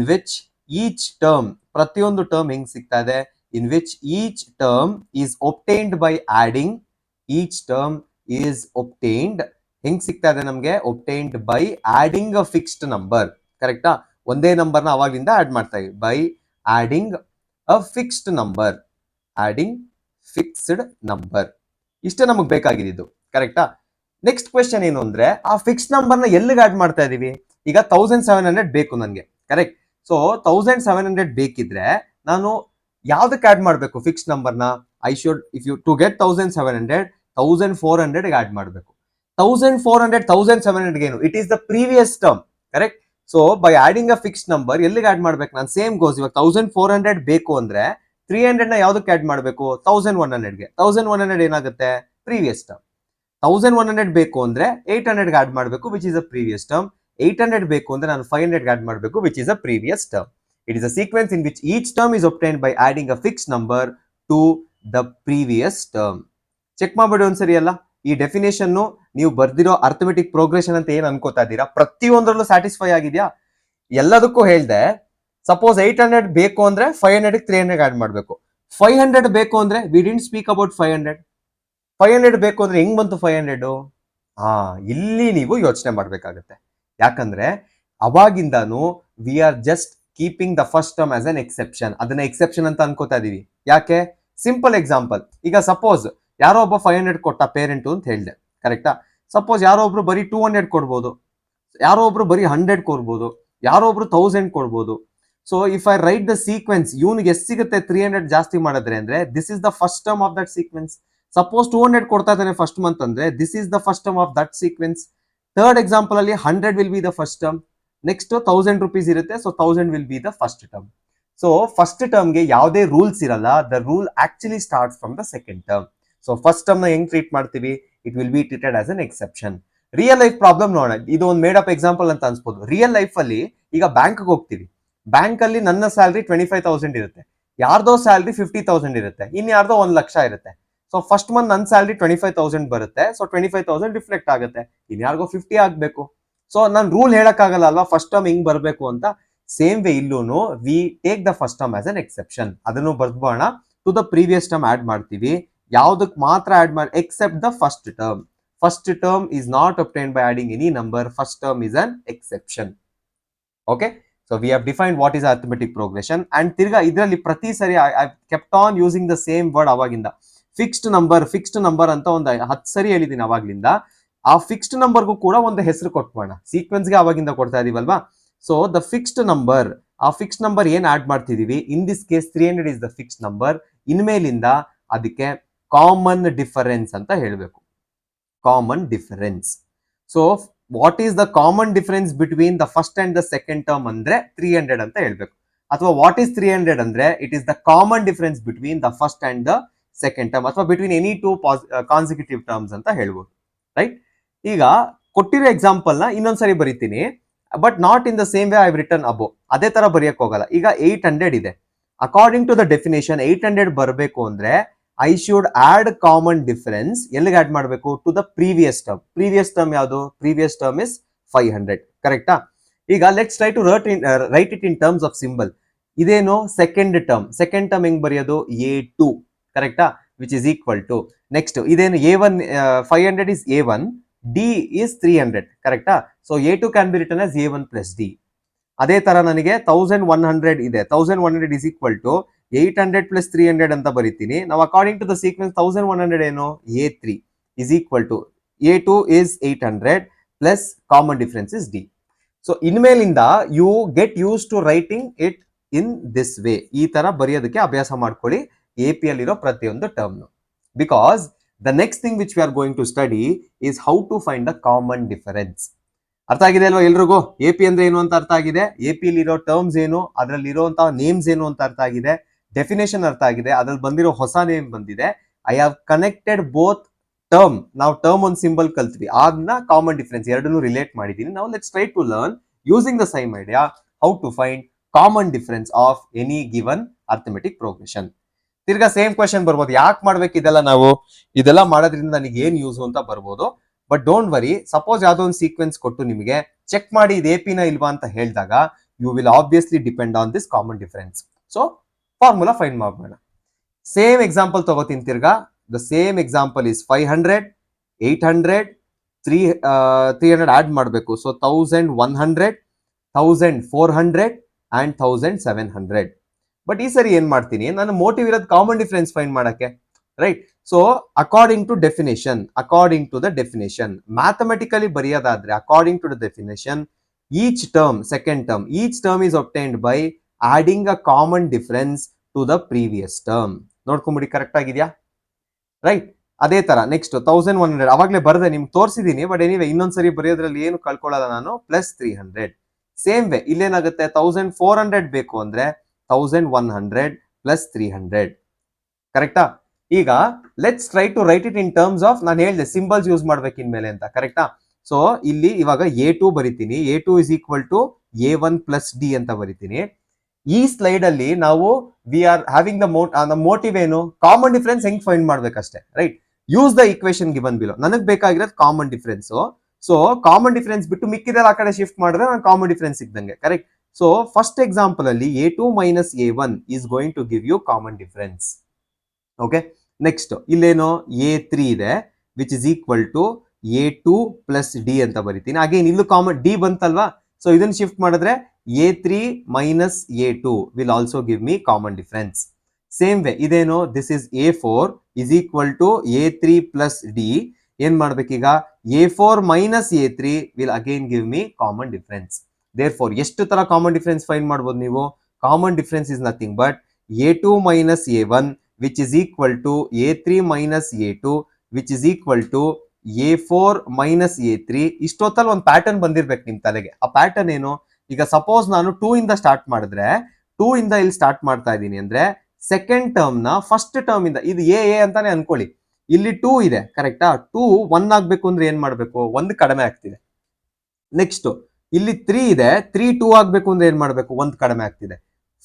ವಿಚ್ ಈಚ್ ಟರ್ಮ್, ಪ್ರತಿಯೊಂದು ಟರ್ಮ್ ಹೆಂಗ್ ಸಿಗ್ತಾ ಇದೆ? In which each term is obtained by adding. ಹೆಂಗ್ ಸಿಗ್ತಾ ಇದೆ ನಮ್ಗೆ? Obtained by adding a fixed number. ಕರೆಕ್ಟಾ? ಒಂದೇ ನಂಬರ್ನ ಅವಾಗಿಂದ ಆಡ್ ಮಾಡ್ತಾ ಇದ್ದೀವಿ. By adding a fixed number. ಇಷ್ಟೇ ನಮಗೆ ಬೇಕಾಗಿದ್ದು. ಕರೆಕ್ಟಾ? ನೆಕ್ಸ್ಟ್ ಕ್ವೆಶ್ಚನ್ ಏನು ಅಂದ್ರೆ, ಆ ಫಿಕ್ಸ್ಡ್ ನಂಬರ್ನ ಎಲ್ಲಿಗೆ ಆಡ್ ಮಾಡ್ತಾ ಇದೀವಿ? ಈಗ 1700 ಬೇಕು ನನಗೆ, ಕರೆಕ್ಟ್? ಸೊ 1700 ಬೇಕಿದ್ರೆ ನಾನು ಯಾವ್ದಕ್ಕೆ ಆಡ್ ಮಾಡಬೇಕು ಫಿಕ್ಸ್ಡ್ ನಂಬರ್ನ? I should, if you to get 1700, 1400 add ಮಾಡಬೇಕು. 1400 1700 ಏನು? It is the previous term, correct? So by adding a fixed number ಎಲ್ಲಿಗೆ ಆಡ್ ಮಾಡ್ಬೇಕು ನಾನು? Same goes. ಇವಾಗ 1400 ಬೇಕು ಅಂದ್ರೆ 300 ನ ಯಾವ್ದಕ್ಕೆ ಆಡ್ ಮಾಡಬೇಕು? 1100ಗೆ. 1100 ಏನಾಗುತ್ತೆ? Previous term. 1100 ಬೇಕು ಅಂದ್ರೆ 800ಗೆ ಆಡ್ ಮಾಡಬೇಕು, which is a previous term. 800 ಬೇಕು ಅಂದ್ರೆ ನಾನು 500ಗೆ ಆಡ್ ಮಾಡಬೇಕು, which is a previous term. It is a sequence in which each term is obtained by adding a fixed number to the previous term. Check ಮಾಡ್ಬೇಡಿ ಒಂದ್ಸರಿ ಅಲ್ಲ. ಈ definition ನೀವು ಬರ್ದಿರೋ ಅರ್ಥಮೆಟಿಕ್ ಪ್ರೋಗ್ರೆಷನ್ ಅಂತ ಏನ್ ಅನ್ಕೋತಾ ಇದ್ದೀರಾ? ಪ್ರತಿಯೊಂದರಲ್ಲೂ ಸ್ಯಾಟಿಸ್ಫೈ ಆಗಿದ್ಯಾ? ಎಲ್ಲದಕ್ಕೂ ಹೇಳ್ದೆ. ಸಪೋಸ್ 800 ಬೇಕು ಅಂದ್ರೆ 500ಗೆ 300 ಆಡ್ ಮಾಡಬೇಕು. 500 ಬೇಕು ಅಂದ್ರೆ ವಿ ಡಿಂಟ್ ಸ್ಪೀಕ್ ಅಬೌಟ್ 500. 500 ಬೇಕು ಅಂದ್ರೆ ಹೆಂಗ್ ಬಂತು 500? ಇಲ್ಲಿ ನೀವು ಯೋಚನೆ ಮಾಡ್ಬೇಕಾಗತ್ತೆ. ಯಾಕಂದ್ರೆ ಅವಾಗಿಂದಾನು we are just keeping the first term as an exception. ಅದನ್ನ ಎಕ್ಸೆಪ್ಷನ್ ಅಂತ ಅನ್ಕೋತಾ ಇದೀವಿ. ಯಾಕೆ? Simple example. ಈಗ ಸಪೋಸ್ ಯಾರೋ ಒಬ್ಬ 500 ಕೊಟ್ಟ ಪೇರೆಂಟ್ ಅಂತ ಹೇಳಿದೆ, ಕರೆಕ್ಟಾ? ಸಪೋಸ್ ಯಾರೋ ಒಬ್ರು ಬರೀ 200 ಕೊಡ್ಬೋದು, ಯಾರೋ ಒಬ್ರು ಬರೀ 100 ಕೊಡ್ಬೋದು, ಯಾರೋ ಒಬ್ರು 1000 ಕೊಡ್ಬೋದು. So if I write the sequence, ಇವನಿಗೆ ಎಷ್ಟು ಸಿಗುತ್ತೆ 300 ಜಾಸ್ತಿ ಮಾಡಿದ್ರೆ ಅಂದ್ರೆ this is the first term of that sequence. Suppose 200 ಕೊಡ್ತಾ ಇದ್ದಾನೆ ಫಸ್ಟ್ ಮಂತ್ ಅಂದ್ರೆ this is the first term of that sequence. Third example ಅಲ್ಲಿ 100 will be the first term. Next 1000 rupees ಇರುತ್ತೆ, so 1000 will be the first term. So first ಟರ್ಮ್ಗೆ ಯಾವುದೇ rules ಇರಲ್ಲ. The rule actually starts from the second term. So first term ನ ಹೆಂಗ್ treat ಮಾಡ್ತೀವಿ? It will be treated as an exception. Real life problem ನೋಡೋಣ. ಇದು ಒಂದು made up example ಅಂತ ಅನ್ಸ್ಬೋದು. ರಿಯಲ್ ಲೈಫ್ ಅಲ್ಲಿ ಈಗ ಬ್ಯಾಂಕ್ ಹೋಗ್ತೀವಿ, ಬ್ಯಾಂಕ್ ಅಲ್ಲಿ ನನ್ನ ಸ್ಯಾಲ್ರಿ 25,000 ಇರುತ್ತೆ, ಯಾರ್ದೋ ಸ್ಯಾಲ್ರಿ 50,000 ಇರುತ್ತೆ, ಇನ್ಯಾರ್ದೋ 1,00,000 ಇರುತ್ತೆ. ಸೊ ಫಸ್ಟ್ ಮಂತ್ ನನ್ನ ಸ್ಯಾಲ್ರಿ 25,000 ಬರುತ್ತೆ, ಸೊ 25,000 ರಿಫ್ಲೆಕ್ಟ್ ಆಗುತ್ತೆ, ಇನ್ಯಾರ್ಗೋ 50 ಆಗ್ಬೇಕು. ಸೊ ನಾನು ರೂಲ್ ಹೇಳಕ್ಕಾಗಲ್ಲ ಅಲ್ವಾ ಫಸ್ಟ್ ಟರ್ಮ್ ಹಿಂಗ್ ಬರ್ಬೇಕು ಅಂತ. ಸೇಮ್ ವೇ ಇಲ್ಲೂನು we take the first term as an exception. ಅದನ್ನು ಬರ್ಬೋಣ, to the previous term add ಮಾಡ್ತೀವಿ. ಯಾವ್ದಕ್ ಮಾತ್ರ ಆಡ್ ಮಾಡಿ? Except the first term. First term is not obtained by adding any number. First term is an exception. Okay, so we have defined what is arithmetic progression. And tirga idralli prati sari I kept on using the same word avaginda. Fixed number ಅಂತ ಒಂದು 10 ಸರಿ ಹೇಳಿದೀನಿ ಅವಾಗ್ಲಿಂದ. ಆ fixed ನಂಬರ್ಗೂ ಕೂಡ ಒಂದು ಹೆಸರು ಕೊಟ್ಬೋಣ. ಸೀಕ್ವೆನ್ಸ್ಗೆ ಅವಾಗಿಂದ ಕೊಡ್ತಾ ಇದೀವಲ್ವಾ. ಸೊ ದ ಫಿಕ್ಸ್ಡ್ ನಂಬರ್, ಆ ಫಿಕ್ಸ್ಡ್ ನಂಬರ್ ಏನ್ ಆಡ್ ಮಾಡ್ತಿದೀವಿ? In this case 300 is the fixed number. ಇನ್ಮೇಲಿಂದ ಅದಕ್ಕೆ ಕಾಮನ್ ಡಿಫರೆನ್ಸ್ ಅಂತ ಹೇಳಬೇಕು. Common difference. So what is the common difference between the first and the second term ಅಂದ್ರೆ 300 ಅಂತ ಹೇಳ್ಬೇಕು. ಅಥವಾ ವಾಟ್ ಈಸ್ 300 ಅಂದ್ರೆ it is the common difference between the first and the second term, ಅಥವಾ between any two consecutive terms ಅಂತ ಹೇಳ್ಬೋದು. Right? ಈಗ ಕೊಟ್ಟಿರೋ ಎಕ್ಸಾಂಪಲ್ ನ ಇನ್ನೊಂದ್ಸರಿ ಬರೀತೀನಿ, but not in the same way I return above. ಅದೇ ತರ ಬರೆಯಕ್ ಹೋಗಲ್ಲ. ಈಗ 800 ಇದೆ. ಅಕಾರ್ಡಿಂಗ್ ಟು ದ ಡೆಫಿನೇಷನ್ 800 ಬರಬೇಕು ಅಂದ್ರೆ I should add common difference. ಎಲ್ಲಿಗೆ ಆಡ್ ಮಾಡಬೇಕು? To the previous term. Previous term ಯಾವುದು? Previous term is 500. ಕರೆಕ್ಟಾ? ಈಗ let's try to write it in terms of symbol. ಇದೇನು? Second term. ಸೆಕೆಂಡ್ ಟರ್ಮ್ ಹೆಂಗ್ ಬರೆಯೋದು? A2. ಕರೆಕ್ಟಾ? Which is equal to next ಇದೇನು? A1, 500 is A1, D is 300. ಕರೆಕ್ಟಾ? So A2 can be return as A1 plus D. ಅದೇ ತರ ನನಗೆ 1100 ಇದೆ. 1100 is equal to 800 plus 300 ಅಂತ ಬರೀತೀನಿ. ನಾವು ಅಕಾರ್ಡಿಂಗ್ ಟು ದ ಸೀಕ್ವೆನ್ಸ್ 1100 ಏನು? A3 is equal to A2 is 800 plus common difference is D. So ಇನ್ಮೇಲಿಂದ you get use to writing it in this way. ಈ ತರ ಬರೆಯೋದಕ್ಕೆ ಅಭ್ಯಾಸ ಮಾಡ್ಕೊಳ್ಳಿ AP ಅಲ್ಲಿರೋ ಪ್ರತಿಯೊಂದು term. Because the next thing which we are going to study is how to find the common difference. ಅರ್ಥ ಆಗಿದೆ ಅಲ್ವಾ ಎಲ್ರಿಗೂ? AP ಅಂದ್ರೆ ಏನು ಅಂತ ಅರ್ಥ ಆಗಿದೆ, AP ಇರೋ ಟರ್ಮ್ಸ್ ಏನು, ಅದರಲ್ಲಿ ಇರುವಂತಹ ನೇಮ್ಸ್ ಏನು ಅಂತ ಅರ್ಥ ಆಗಿದೆ, ಡೆಫಿನೇಷನ್ ಅರ್ಥ ಆಗಿದೆ, ಅದ್ರಲ್ಲಿ ಬಂದಿರೋ ಹೊಸ ನೇಮ್ ಬಂದಿದೆ. I have connected both term. ನಾವು ಟರ್ಮ್ ಒಂದು ಸಿಂಬಲ್ ಕಲ್ತ್ವಿ, ಅದನ್ನ ಕಾಮನ್ ಡಿಫರೆನ್ಸ್ ಎರಡನ್ನೂ ರಿಲೇಟ್ ಮಾಡಿದೀನಿ. ನಾವು let's try to learn using the same idea how to find common difference of any given arithmetic progression. ತಿರ್ಗಾ ಸೇಮ್ ಕ್ವೆಶನ್ ಬರ್ಬೋದು, ಯಾಕೆ ಮಾಡ್ಬೇಕು ಇದೆಲ್ಲ? ನಾವು ಇದೆಲ್ಲ ಮಾಡೋದ್ರಿಂದ ನನಗೆ ಏನ್ ಯೂಸ್ ಅಂತ ಬರ್ಬೋದು. ಬಟ್ ಡೋಂಟ್ ವರಿ, ಸಪೋಸ್ ಯಾವ್ದೋ ಒಂದು ಸೀಕ್ವೆನ್ಸ್ ಕೊಟ್ಟು ನಿಮಗೆ ಚೆಕ್ ಮಾಡಿ ಇದು AP ನ ಇಲ್ವಾ ಅಂತ ಹೇಳಿದಾಗ you will obviously depend on this common difference. So formula find ಮಾಡೋಣ. ಸೇಮ್ ಎಕ್ಸಾಂಪಲ್ ತಗೋತೀನಿ ತಿರ್ಗಾ. The same example is 500, 800, 300 add ಮಾಡಬೇಕು. So 1100, 1400 and 1700. ಬಟ್ ಈ ಸರಿ ಏನ್ ಮಾಡ್ತೀನಿ, ನಾನು ಮೋಟಿವ್ ಇರೋದು ಕಾಮನ್ ಡಿಫರೆನ್ಸ್ ಫೈಂಡ್ ಮಾಡಕ್ಕೆ. Right? So according to the definition mathematically ಬರೆಯೋದಾದ್ರೆ according to the definition each term, second term, each term is obtained by adding a common difference to the previous term. ನೋಡ್ಕೊಂಬಿಡಿ, correct ಆಗಿದ್ಯಾ? Right? ಅದೇ ತರ next 1100 ಅವಾಗ್ಲೇ ಬರದೆ ನಿಮ್ಗೆ ತೋರಿಸಿದೀನಿ. But anyway ಇನ್ನೊಂದ್ಸರಿ ಬರೆಯೋದ್ರಲ್ಲಿ ಏನು ಕಳ್ಕೊಳ್ಳಲ್ಲ ನಾನು. ಪ್ಲಸ್ 300. Same way ಇಲ್ಲೇನಾಗುತ್ತೆ? 1400 ಬೇಕು ಅಂದ್ರೆ 1100 ಪ್ಲಸ್ 300. ಕರೆಕ್ಟಾ? ಈಗ let's try to write it in terms of, ನಾನು ಹೇಳಿದೆ ಸಿಂಬಲ್ಸ್ ಯೂಸ್ ಮಾಡ್ಬೇಕು ಇನ್ಮೇಲೆ ಅಂತ. ಕರೆಕ್ಟಾ? ಸೊ ಇಲ್ಲಿ ಇವಾಗ A2 ಬರಿತೀನಿ. A2 is equal to A1 plus D ಅಂತ ಬರಿತೀನಿ. ಈ ಸ್ಲೈಡ್ ಅಲ್ಲಿ ನಾವು we are having the motive ಏನು? ಕಾಮನ್ ಡಿಫರೆನ್ಸ್ ಹೆಂಗ್ ಫೈಂಡ್ ಮಾಡ್ಬೇಕಷ್ಟೇ. Right? Use the equation given below. ನನಗೆ ಬೇಕಾಗಿರೋದು common difference. So common difference ಬಿಟ್ಟು ಮಿಕ್ಕಿದೆಲ್ಲ ಆ ಕಡೆ ಶಿಫ್ಟ್ ಮಾಡಿದ್ರೆ ನಾನು ಕಾಮನ್ ಡಿಫರೆನ್ಸ್ ಸಿಗ್ದಂಗೆ. ಕರೆಕ್ಟ್? ಸೊ ಫಸ್ಟ್ ಎಕ್ಸಾಂಪಲ್ ಅಲ್ಲಿ A2 minus A1 is going to give you common difference. Okay? Next ಇಲ್ಲೇನೋ A3 ಇದೆ which is equal to A2 plus D ಅಂತ ಬರಿತೀನಿ. ಅಗೇನ್ ಇಲ್ಲೂ ಕಾಮನ್ D ಬಂತಲ್ವಾ? ಸೊ ಇದನ್ನ ಶಿಫ್ಟ್ ಮಾಡಿದ್ರೆ a3 minus a2 will also give me common difference. Same way ಇದೇನು, this is a4 is equal to a3 plus d. ಏನ್ ಮಾಡ್ಬೇಕೀಗ, a4 minus a3 will again give me common difference. Therefore ಎಷ್ಟು ತರ common difference find ಮಾಡ್ಬೋದು ನೀವು? Common difference is nothing but a2 minus a1 which is equal to a3 minus a2 which is equal to a4 minus a3. ಇಷ್ಟೊತ್ತಲ್ಲಿ ಒಂದು pattern ಬಂದಿರ್ಬೇಕು ನಿಮ್ ತಲೆಗೆ. ಆ pattern ಏನು? ಈಗ ಸಪೋಸ್ ನಾನು 2 ಇಂದ ಸ್ಟಾರ್ಟ್ ಮಾಡಿದ್ರೆ 2 ಇಂದ ಇಲ್ಲಿ ಸ್ಟಾರ್ಟ್ ಮಾಡ್ತಾ ಇದ್ದೀನಿ ಅಂದ್ರೆ ಸೆಕೆಂಡ್ ಟರ್ಮ್ ನ ಫಸ್ಟ್ ಟರ್ಮ್ ಇಂದ, ಇದು ಎ ಅಂತಾನೆ ಅನ್ಕೊಳ್ಳಿ. ಇಲ್ಲಿ 2 ಇದೆ, ಕರೆಕ್ಟಾ? 2 1 ಆಗ್ಬೇಕು ಅಂದ್ರೆ ಏನ್ ಮಾಡ್ಬೇಕು? 1 ಕಡಿಮೆ ಆಗ್ತಿದೆ. ನೆಕ್ಸ್ಟ್ ಇಲ್ಲಿ 3 ಇದೆ, 3 2 ಆಗ್ಬೇಕು ಅಂದ್ರೆ ಏನ್ ಮಾಡ್ಬೇಕು? 1 ಕಡಿಮೆ ಆಗ್ತಿದೆ.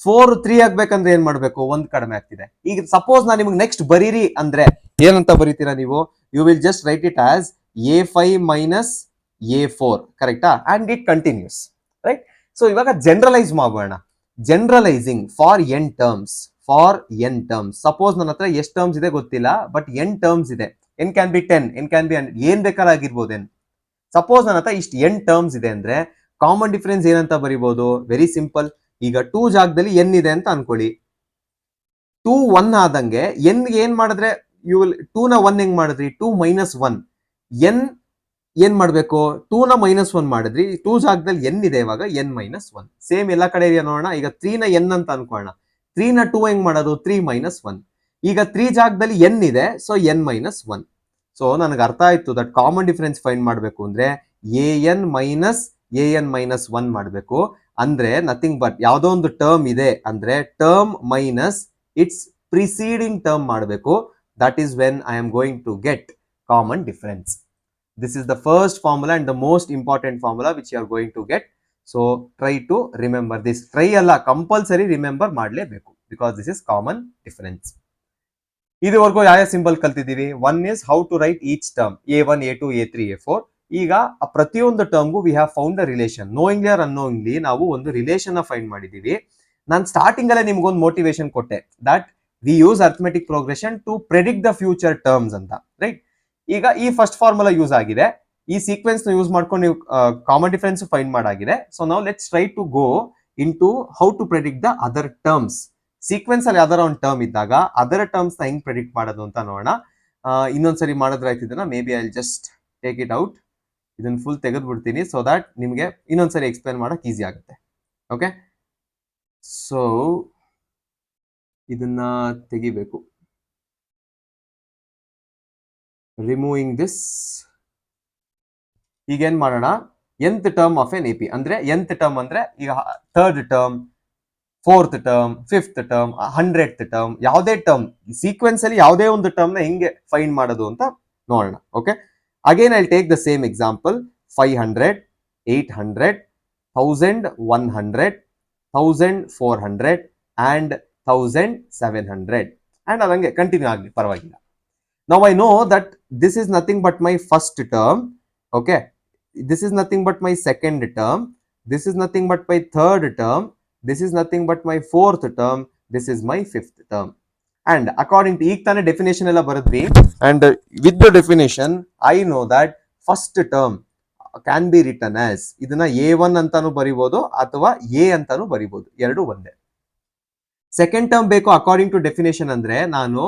4 3 ಆಗ್ಬೇಕಂದ್ರೆ ಏನ್ ಮಾಡ್ಬೇಕು? 1 ಕಡಿಮೆ ಆಗ್ತಿದೆ. ಈಗ ಸಪೋಸ್ ನಾನು ನಿಮ್ಗೆ ನೆಕ್ಸ್ಟ್ ಬರೀರಿ ಅಂದ್ರೆ ಏನಂತ ಬರೀತೀರಾ ನೀವು? You will just write it as a5 minus a4, ಕರೆಕ್ಟಾ? And it continues, right? So ಇವಾಗ ಜನರಲೈಸ್ ಮಾಡೋಣ. Generalising for n terms. For n terms, suppose ನನ್ನ ಹತ್ರ ಎಷ್ಟು ಟರ್ಮ್ಸ್ ಇದೆ ಗೊತ್ತಿಲ್ಲ, ಬಟ್ n ಟರ್ಮ್ಸ್ ಇದೆ. n can be 10, n can be ಏನ್ ಬೇಕಾಗಿರ್ಬೋದು n. ಸಪೋಸ್ ನನ್ನ ಹತ್ರ ಇಷ್ಟು n ಟರ್ಮ್ಸ್ ಇದೆ ಅಂದ್ರೆ ಕಾಮನ್ ಡಿಫರೆನ್ಸ್ ಏನಂತ ಬರೀಬಹುದು? Very simple. ಈಗ 2 ಜಾಗದಲ್ಲಿ n ಇದೆ ಅಂತ ಅನ್ಕೊಳ್ಳಿ. 2 1 ಆದಂಗೆ n ಏನ್ ಮಾಡಿದ್ರೆ ಯು ವಿಲ್ 2 ನ 1 ಹೆಂಗ್ ಮಾಡಿದ್ರಿ? 2 minus 1. n ಏನ್ ಮಾಡ್ಬೇಕು? 2 ನ -1 ಮಾಡಿದ್ರಿ. 2 ಜಾಗದಲ್ಲಿ n ಇದೆ, ಇವಾಗ n minus 1. ಸೇಮ್ ಎಲ್ಲ ಕಡೆ ಇದೆಯಾ ನೋಡೋಣ. ಈಗ 3 ನ n ಅಂತ ಅನ್ಕೊಳ್ಳೋಣ. 3 ನ 2 ಹೆಂಗ್ ಮಾಡೋದು? 3 minus 1. ಈಗ 3 ಜಾಗದಲ್ಲಿ n ಇದೆ, ಸೊ n minus 1. ಸೊ ನನಗೆ ಅರ್ಥ ಆಯ್ತು ದಟ್ ಕಾಮನ್ ಡಿಫರೆನ್ಸ್ ಫೈಂಡ್ ಮಾಡಬೇಕು ಅಂದ್ರೆ an minus 1 ಮಾಡಬೇಕು. ಅಂದ್ರೆ ನಥಿಂಗ್ ಬಟ್ ಯಾವುದೋ ಒಂದು ಟರ್ಮ್ ಇದೆ ಅಂದ್ರೆ term minus its preceding term ಮಾಡಬೇಕು. That is when I am going to get common difference. This is the first formula and the most important formula which you are going to get. So try to remember this. Try alla, compulsory remember ಮಾಡಲೇಬೇಕು because this is common difference. ಇದುವರೆಗೂ ಯಾವ symbol ಕಲ್ತಿದ್ದೀವಿ? One is how to write each term, a1 a2 a3 a4. ಈಗ ಪ್ರತಿಯೊಂದು ಟರ್ಮ್ಗೂ we have found a relation. Knowingly or unknowingly ನಾವು ಒಂದು relation find ಮಾಡಿದೀವಿ. ನಾನು ಸ್ಟಾರ್ಟಿಂಗ್ ಅಲ್ಲೇ ನಿಮ್ಗೊಂದು ಮೋಟಿವೇಶನ್ ಕೊಟ್ಟೆ that we use arithmetic progression to predict the future terms ಅಂತ, ರೈಟ್? ಈಗ ಈ ಫಸ್ಟ್ ಫಾರ್ಮುಲಾ ಯೂಸ್ ಆಗಿದೆ, ಈ ಸೀಕ್ವೆನ್ಸ್ ನ ಯೂಸ್ ಮಾಡ್ಕೊಂಡು ನೀವು ಕಾಮನ್ ಡಿಫರೆನ್ಸ್ ಫೈಂಡ್ ಮಾಡಾಗಿದೆ. ಸೊ ನಾವು let's try to go in to how to predict the other terms. Sequence ಅಲ್ಲಿ ಯಾವ್ದಾರ ಒಂದು ಟರ್ಮ್ ಇದ್ದಾಗ ಅದರ್ ಟರ್ಮ್ಸ್ ನ ಹೆಂಗ್ ಪ್ರೆಡಿಕ್ಟ್ ಮಾಡೋದು ಅಂತ ನೋಡೋಣ. ಇನ್ನೊಂದ್ಸರಿ ಮಾಡಿದ್ರೆ ಆಯ್ತಿದ್ದನ್ನ maybe I just take it out. ಇದನ್ನ ಫುಲ್ ತೆಗೆದು ಬಿಡ್ತೀನಿ ಸೊ ದಟ್ ನಿಮಗೆ ಇನ್ನೊಂದ್ಸರಿ ಎಕ್ಸ್ಪ್ಲೇನ್ ಮಾಡಕ್ ಈಸಿ ಆಗುತ್ತೆ. ಓಕೆ, ಸೊ ಇದನ್ನ ತೆಗಿಬೇಕು. Removing this. ಈಗ ಏನ್ ಮಾಡೋಣ? nth term of an AP ಅಂದ್ರೆ nth ಟರ್ಮ್ ಅಂದ್ರೆ ಈಗ third term, fourth term, fifth term, 100th term, ಯಾವುದೇ ಟರ್ಮ್ ಸೀಕ್ವೆನ್ಸ್ ಅಲ್ಲಿ ಯಾವುದೇ ಒಂದು ಟರ್ಮ್ ನ ಹೆಂಗೆ ಫೈಂಡ್ ಮಾಡೋದು ಅಂತ ನೋಡೋಣ. Okay, again I take the same example. 500, 800, 1000, 100, 1400 and 1700 and ಅದಂಗೆ ಕಂಟಿನ್ಯೂ ಆಗಲಿ, ಪರವಾಗಿಲ್ಲ. Now I know that this is nothing but my first term. Okay, this is nothing but my second term. This is nothing but my third term. This is nothing but my fourth term. This is my fifth term. And according to ಈಗ ತಾನೇ definition ಎಲ್ಲ ಬರೆದ್ವಿ. And with the definition, I know that first term can be written as ಇದನ್ನ a1 ಅಂತಾನು ಬರಿಬಹುದು ಅಥವಾ a ಅಂತಾನು ಬರಿಬಹುದು, ಎರಡು ಒಂದೇ. Second term ಬೇಕು ಅಕಾರ್ಡಿಂಗ್ ಟು ಡೆಫಿನೇಷನ್ ಅಂದ್ರೆ ನಾನು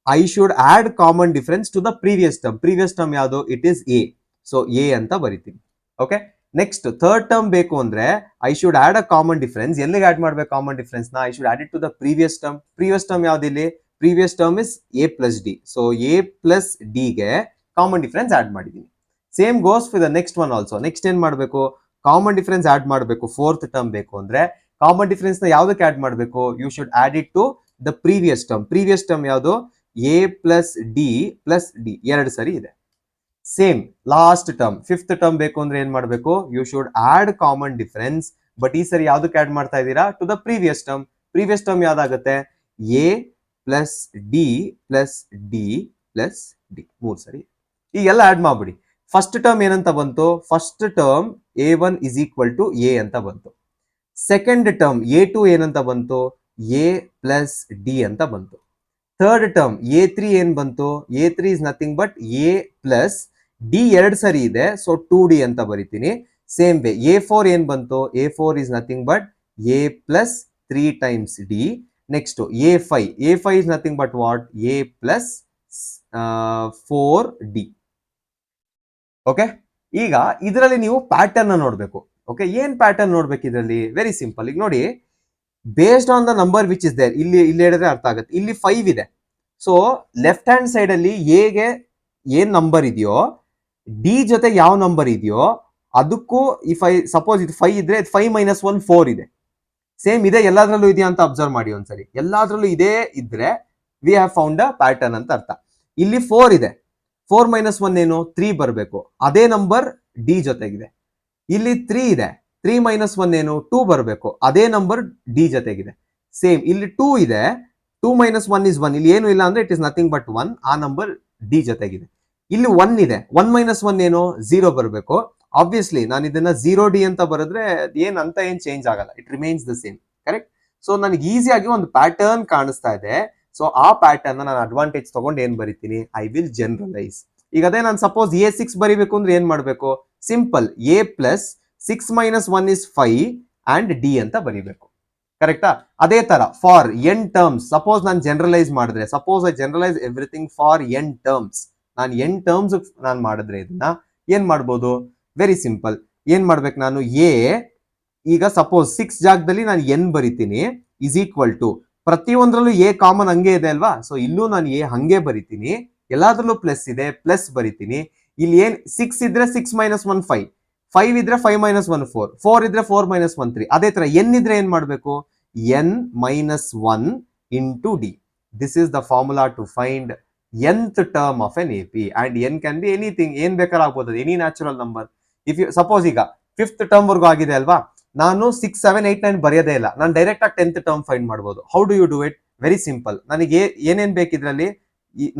I should add common difference to the previous term. Previous term ಯಾವುದು? It is a. So a ಅಂತ ಬರಿತೀನಿ. Okay. Next third term ಬೇಕು ಅಂದ್ರೆ I should add a common difference. ಎಲ್ಲಿಗೆ add ಮಾಡ್ಬೇಕು ಕಾಮನ್ ಡಿಫರೆನ್ಸ್ ನ? I should add it to the previous term. Previous term ಯಾವ್ದು ಇಲ್ಲಿ? Previous term is a plus d. So a plus d ಗೆ common difference add ಮಾಡಿದೀನಿ. Same goes for the next one also. Next ಏನ್ ಮಾಡಬೇಕು? Common difference add ಮಾಡಬೇಕು. Fourth term ಬೇಕು ಅಂದ್ರೆ common difference ನ ಯಾವ್ದಕ್ಕೆ ಆಡ್ ಮಾಡಬೇಕು? You should add it to the previous term. Previous term ಯಾವುದು? a plus d ಎರಡು ಸರಿ ಇದೆ. Same last term, fifth term ಬೇಕು ಅಂದ್ರೆ ಏನ್ ಮಾಡಬೇಕು? You should add common difference. But ಈ ಸರಿ ಯಾವ್ದಕ್ಕೆ ಆಡ್ ಮಾಡ್ತಾ ಇದ್ದೀರಾ? To the previous term. Previous term ಯಾವ್ದಾಗುತ್ತೆ? a plus d plus d plus d. ಮೂರ್ ಸರಿ ಈಗೆಲ್ಲ ಆಡ್ ಮಾಡ್ಬಿಡಿ. ಫಸ್ಟ್ ಟರ್ಮ್ ಏನಂತ ಬಂತು? First term a1 is equal to a ಅಂತ ಬಂತು. ಸೆಕೆಂಡ್ ಟರ್ಮ್ a2 ಏನಂತ ಬಂತು? a plus d ಅಂತ ಬಂತು. ಥರ್ಡ್ ಟರ್ಮ್ a3 ಏನ್ ಬಂತು? a3 is nothing but a plus D ಎರಡು ಸರಿ ಇದೆ, ಸೊ 2d ಅಂತ ಬರಿತೀನಿ. ಸೇಮ್ ವೇ A4 ಏನ್ ಬಂತು, A4 is nothing but A plus 3 times D. Next A5 is nothing but what, A plus 4D. Okay, ಈಗ ಇದರಲ್ಲಿ ನೀವು ಪ್ಯಾಟರ್ನ್ ನೋಡ್ಬೇಕು. ಓಕೆ, ಏನ್ ಪ್ಯಾಟರ್ನ್ ನೋಡ್ಬೇಕು ಇದರಲ್ಲಿ? Very simple. ಈಗ ನೋಡಿ, based on the number which is there, ಇಲ್ಲಿ ಹೇಳಿದ್ರೆ ಅರ್ಥ ಆಗುತ್ತೆ. ಇಲ್ಲಿ 5 ಇದೆ. ಸೊ ಲೆಫ್ಟ್ ಹ್ಯಾಂಡ್ ಸೈಡ್ ಅಲ್ಲಿ ಎಗೆ ಏನ್ ನಂಬರ್ ಇದೆಯೋ, ಡಿ ಜೊತೆ ಯಾವ ನಂಬರ್ ಇದೆಯೋ ಅದಕ್ಕೂ ಈ 5, ಸಪೋಸ್ ಇದು 5 ಇದ್ರೆ 5 - 1 4 ಇದೆ. ಸೇಮ್ ಇದೆ ಎಲ್ಲಾದ್ರಲ್ಲೂ ಇದೆಯಾ ಅಂತ ಅಬ್ಸರ್ವ್ ಮಾಡಿ ಒಂದ್ಸರಿ. ಎಲ್ಲಾದ್ರಲ್ಲೂ ಇದೇ ಇದ್ರೆ V have found a pattern ಅಂತ ಅರ್ಥ. ಇಲ್ಲಿ 4 ಇದೆ, 4 - 1 ಏನು, 3 ಬರಬೇಕು. ಅದೇ ನಂಬರ್ ಡಿ ಜೊತೆಗಿದೆ. ಇಲ್ಲಿ 3 ಇದೆ, 3 - 1 ಏನು, 2 ಬರಬೇಕು. ಅದೇ ನಂಬರ್ ಡಿ ಜೊತೆಗಿದೆ. ಸೇಮ್ ಇಲ್ಲಿ 2 ಇದೆ, 2 - 1 is 1. ಇಲ್ಲಿ ಏನು ಇಲ್ಲ ಅಂದ್ರೆ ಇಟ್ ಇಸ್ ನಥಿಂಗ್ ಬಟ್ 1. ಆ ನಂಬರ್ ಡಿ ಜೊತೆಗಿದೆ. ಇಲ್ಲಿ 1 ಇದೆ, 1 - 1 ಏನು, 0 ಬರಬೇಕು. ಆಬ್ವಿಯಸ್ಲಿ ನಾನು ಇದನ್ನ 0D ಅಂತ ಬರೆದ್ರೆ ಏನ್ ಅಂತ ಏನ್ ಚೇಂಜ್ ಆಗಲ್ಲ, it remains the same. Correct? So ನನಗೆ ಈಸಿಯಾಗಿ ಒಂದು ಪ್ಯಾಟರ್ನ್ ಕಾಣಿಸ್ತಾ ಇದೆ. ಸೊ ಆ ಪ್ಯಾಟರ್ನ್ ನಾನು ಅಡ್ವಾಂಟೇಜ್ ತಗೊಂಡು ಏನ್ ಬರಿತೀನಿ, ಐ ವಿಲ್ ಜನರಲೈಸ್. ಈಗ ಅದೇ ನಾನು ಸಪೋಸ್ A6 ಬರಿಬೇಕು ಅಂದ್ರೆ ಏನ್ ಮಾಡ್ಬೇಕು? Simple, A plus 6 - 1 is 5 and D ಅಂತ ಬರಿಬೇಕು. ಕರೆಕ್ಟಾ? ಅದೇ ತರ ಫಾರ್ n ಟರ್ಮ್ಸ್, ಸಪೋಸ್ ನಾನು ಜನರಲೈಸ್ ಮಾಡಿದ್ರೆ, suppose I generalise everything for n terms, ನಾನು n ಟರ್ಮ್ಸ್ ನಾನು ಮಾಡಿದ್ರೆ ಇದನ್ನ ಏನ್ ಮಾಡ್ಬೋದು? Very simple. ಏನ್ ಮಾಡ್ಬೇಕು ನಾನು? ಎ, ಈಗ ಸಪೋಸ್ 6 ಜಾಗದಲ್ಲಿ ನಾನು n ಬರಿತೀನಿ, ಇಸ್ ಈಕ್ವಲ್ ಟು, ಪ್ರತಿಯೊಂದ್ರಲ್ಲೂ ಎ ಕಾಮನ್ ಹಂಗೆ ಇದೆ ಅಲ್ವಾ? ಸೊ ಇಲ್ಲೂ ನಾನು ಎ ಹಂಗೆ ಬರಿತೀನಿ. ಎಲ್ಲಾದ್ರಲ್ಲೂ ಪ್ಲಸ್ ಇದೆ, ಪ್ಲಸ್ ಬರಿತೀನಿ. ಇಲ್ಲಿ ಏನ್ 6 ಇದ್ರೆ 6 - 1 5, 5 ಇದ್ರೆ 5 - 1 4, 4 ಇದ್ರೆ 4 - 1 3. ಅದೇ ತರ n ಇದ್ರೆ ಏನ್ ಮಾಡ್ಬೇಕು? n - 1 into d. This is the formula to find nth term of an AP, and n can be anything. ಏನ್ ಬೇಕಾದ್ರೂ ಆಗ್ಬೋದು, any natural number. If you suppose ಈಗ 5th ಟರ್ಮ್ ವರ್ಗೂ ಆಗಿದೆ ಅಲ್ವಾ, ನಾನು 6 7 8 9 ಬರೆಯೋದೇ ಇಲ್ಲ, ನಾನು ಡೈರೆಕ್ಟ್ ಆಗಿ 10th ಟರ್ಮ್ ಫೈಂಡ್ ಮಾಡ್ಬೋದು. How do you do it? Very simple. ನನಗೆ ಏನೇನ್ ಬೇಕು ಇದರಲ್ಲಿ?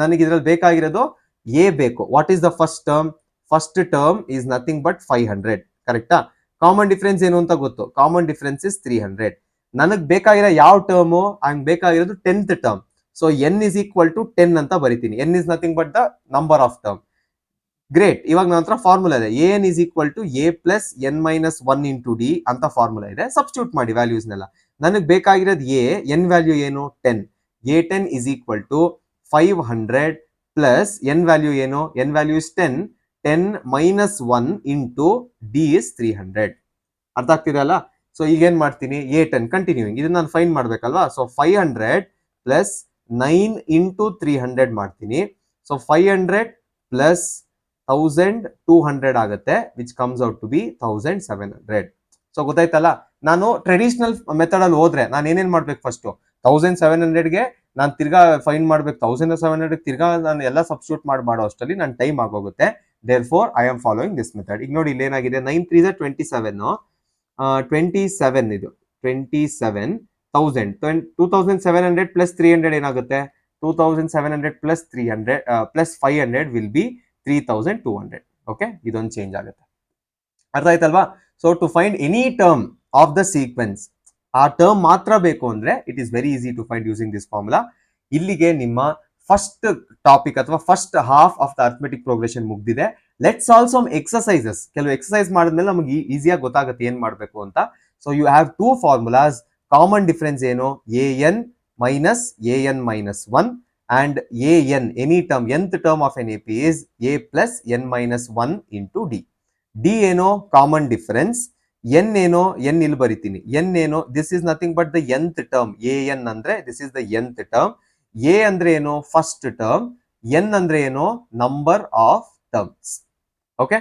ನನಗೆ ಇದ್ರಲ್ಲಿ ಬೇಕಾಗಿರೋದು ಎ ಬೇಕು. What is the first term? First term is nothing but 500. ಕರೆಕ್ಟಾ? ಕಾಮನ್ ಡಿಫರೆನ್ಸ್ ಏನು ಅಂತ ಗೊತ್ತು, ಕಾಮನ್ ಡಿಫರೆನ್ಸ್ ಇಸ್ 300. ನನಗ್ ಬೇಕಾಗಿರೋ ಯಾವ ಟರ್ಮು? ಹಂಗ್ ಬೇಕಾಗಿರೋದು 10th term. So n is equal to 10 ಅಂತ ಬರಿತೀನಿ. n is nothing but the number of term. Great. ಇವಾಗ ನನ್ನ ಹತ್ರ ಫಾರ್ಮುಲಾ ಇದೆ, an is equal to a plus n minus 1 into d ಅಂತ ಫಾರ್ಮುಲಾ ಇದೆ. ಸಬ್ಸ್ಟಿಟ್ಯೂಟ್ ಮಾಡಿ ವ್ಯಾಲ್ಯೂಸ್ನೆಲ್ಲ. ನನಗೆ ಬೇಕಾಗಿರೋದು n ವ್ಯಾಲ್ಯೂ ಏನು? 10. a10 is equal to 500 plus n value ಏನು? n value is 10. 10 minus 1 into d is 300. ಅರ್ಥ ಆಗ್ತಿದೆಯಲ್ಲ? ಸೊ ಈಗ ಏನ್ ಮಾಡ್ತೀನಿ? a10 ಕಂಟಿನ್ಯೂಯಿಂಗ್, ಇದನ್ನ ನಾನು ಫೈಂಡ್ ಮಾಡ್ಬೇಕಲ್ವಾ? ಸೊ 500 plus 9 into 300 ಮಾಡ್ತೀನಿ. ಸೊ 500 plus 1200 ಆಗುತ್ತೆ, which comes out to be 1700. So ಗೊತ್ತಾಯ್ತಲ್ಲ? ನಾನು ಟ್ರೆಡಿಷನಲ್ ಮೆಥಡ್ ಅಲ್ಲಿ ಹೋದ್ರೆ ನಾನು ಏನೇನ್ ಮಾಡ್ಬೇಕು? ಫಸ್ಟ್ 1700ಗೆ ನಾನು ತಿರ್ಗಾ ಫೈಂಡ್ ಮಾಡ್ಬೇಕು, 1700 ತಿರ್ಗಾ ನಾನು ಎಲ್ಲ ಸಬ್ಸ್ಟಿಟ್ಯೂಟ್ ಮಾಡೋ ಅಷ್ಟರಲ್ಲಿ ನನ್ನ ಟೈಮ್ ಆಗೋಗುತ್ತೆ. Therefore I am following this method. ಈಗ ನೋಡಿ, ಇಲ್ಲಿ ಏನಾಗಿದೆ? 9 3 is 27, 27 ಇದು 27,000. 2700 plus 300 ಏನಾಗುತ್ತೆ? 2700 plus 300 plus 500 will be 3200. Okay, ಇದೊಂದು ಚೇಂಜ್ ಆಗುತ್ತೆ. ಅರ್ಥ ಆಯ್ತಲ್ವಾ? So to find any term of the sequence, ಆ ಟರ್ಮ್ ಮಾತ್ರ ಬೇಕು ಅಂದ್ರೆ it is very easy to find using this formula. ಇಲ್ಲಿಗೆ ನಿಮ್ಮ ಫಸ್ಟ್ ಟಾಪಿಕ್ ಅಥವಾ first half of the arithmetic progression ಮುಗ್ದಿದೆ. Let's solve some exercises. ಕೆಲವು ಎಕ್ಸರ್ಸೈಸ್ ಮಾಡಿದ್ಮೇಲೆ ನಮಗೆ ಈಸಿಯಾಗಿ ಗೊತ್ತಾಗುತ್ತೆ ಏನ್ ಮಾಡಬೇಕು ಅಂತ. So you have 2 formulas. Common difference ಏನು? an minus an minus 1 and an, any term, nth term of an AP is a plus n minus 1 into d. d ಏನೋ ಕಾಮನ್ ಡಿಫರೆನ್ಸ್, n ಏನೋ n ಇಲ್ಲಿ ಬರಿತೀನಿ, n ಏನೋ this is nothing but the nth term. an ಅಂದ್ರೆ this is the nth term. a ಅಂದ್ರೆ ಏನು? First term. n ಅಂದ್ರೆ ಏನು? Number of terms. Okay,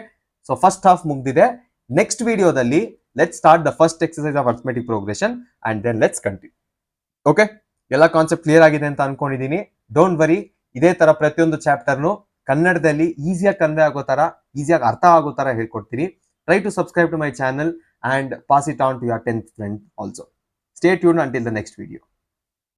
so first half ಮುಗ್ದಿದೆ. ನೆಕ್ಸ್ಟ್ ವಿಡಿಯೋದಲ್ಲಿ let's start the first exercise of arithmetic progression and then let's continue. Okay, ಎಲ್ಲ concept clear ಆಗಿದೆ ಅಂತ ಅನ್ಕೊಂಡಿದ್ದೀನಿ. ಡೋಂಟ್ ವರಿ, ಇದೇ ತರ ಪ್ರತಿಯೊಂದು ಚಾಪ್ಟರ್ನು ಕನ್ನಡದಲ್ಲಿ ಈಸಿಯಾಗಿ ಕನ್ವೆ ಆಗೋ ತರ, ಈಸಿಯಾಗಿ ಅರ್ಥ ಆಗೋ ತರ ಹೇಳ್ಕೊಡ್ತೀನಿ. Try to subscribe to my channel and pass it on to your 10th friend also. Stay tuned until the next video.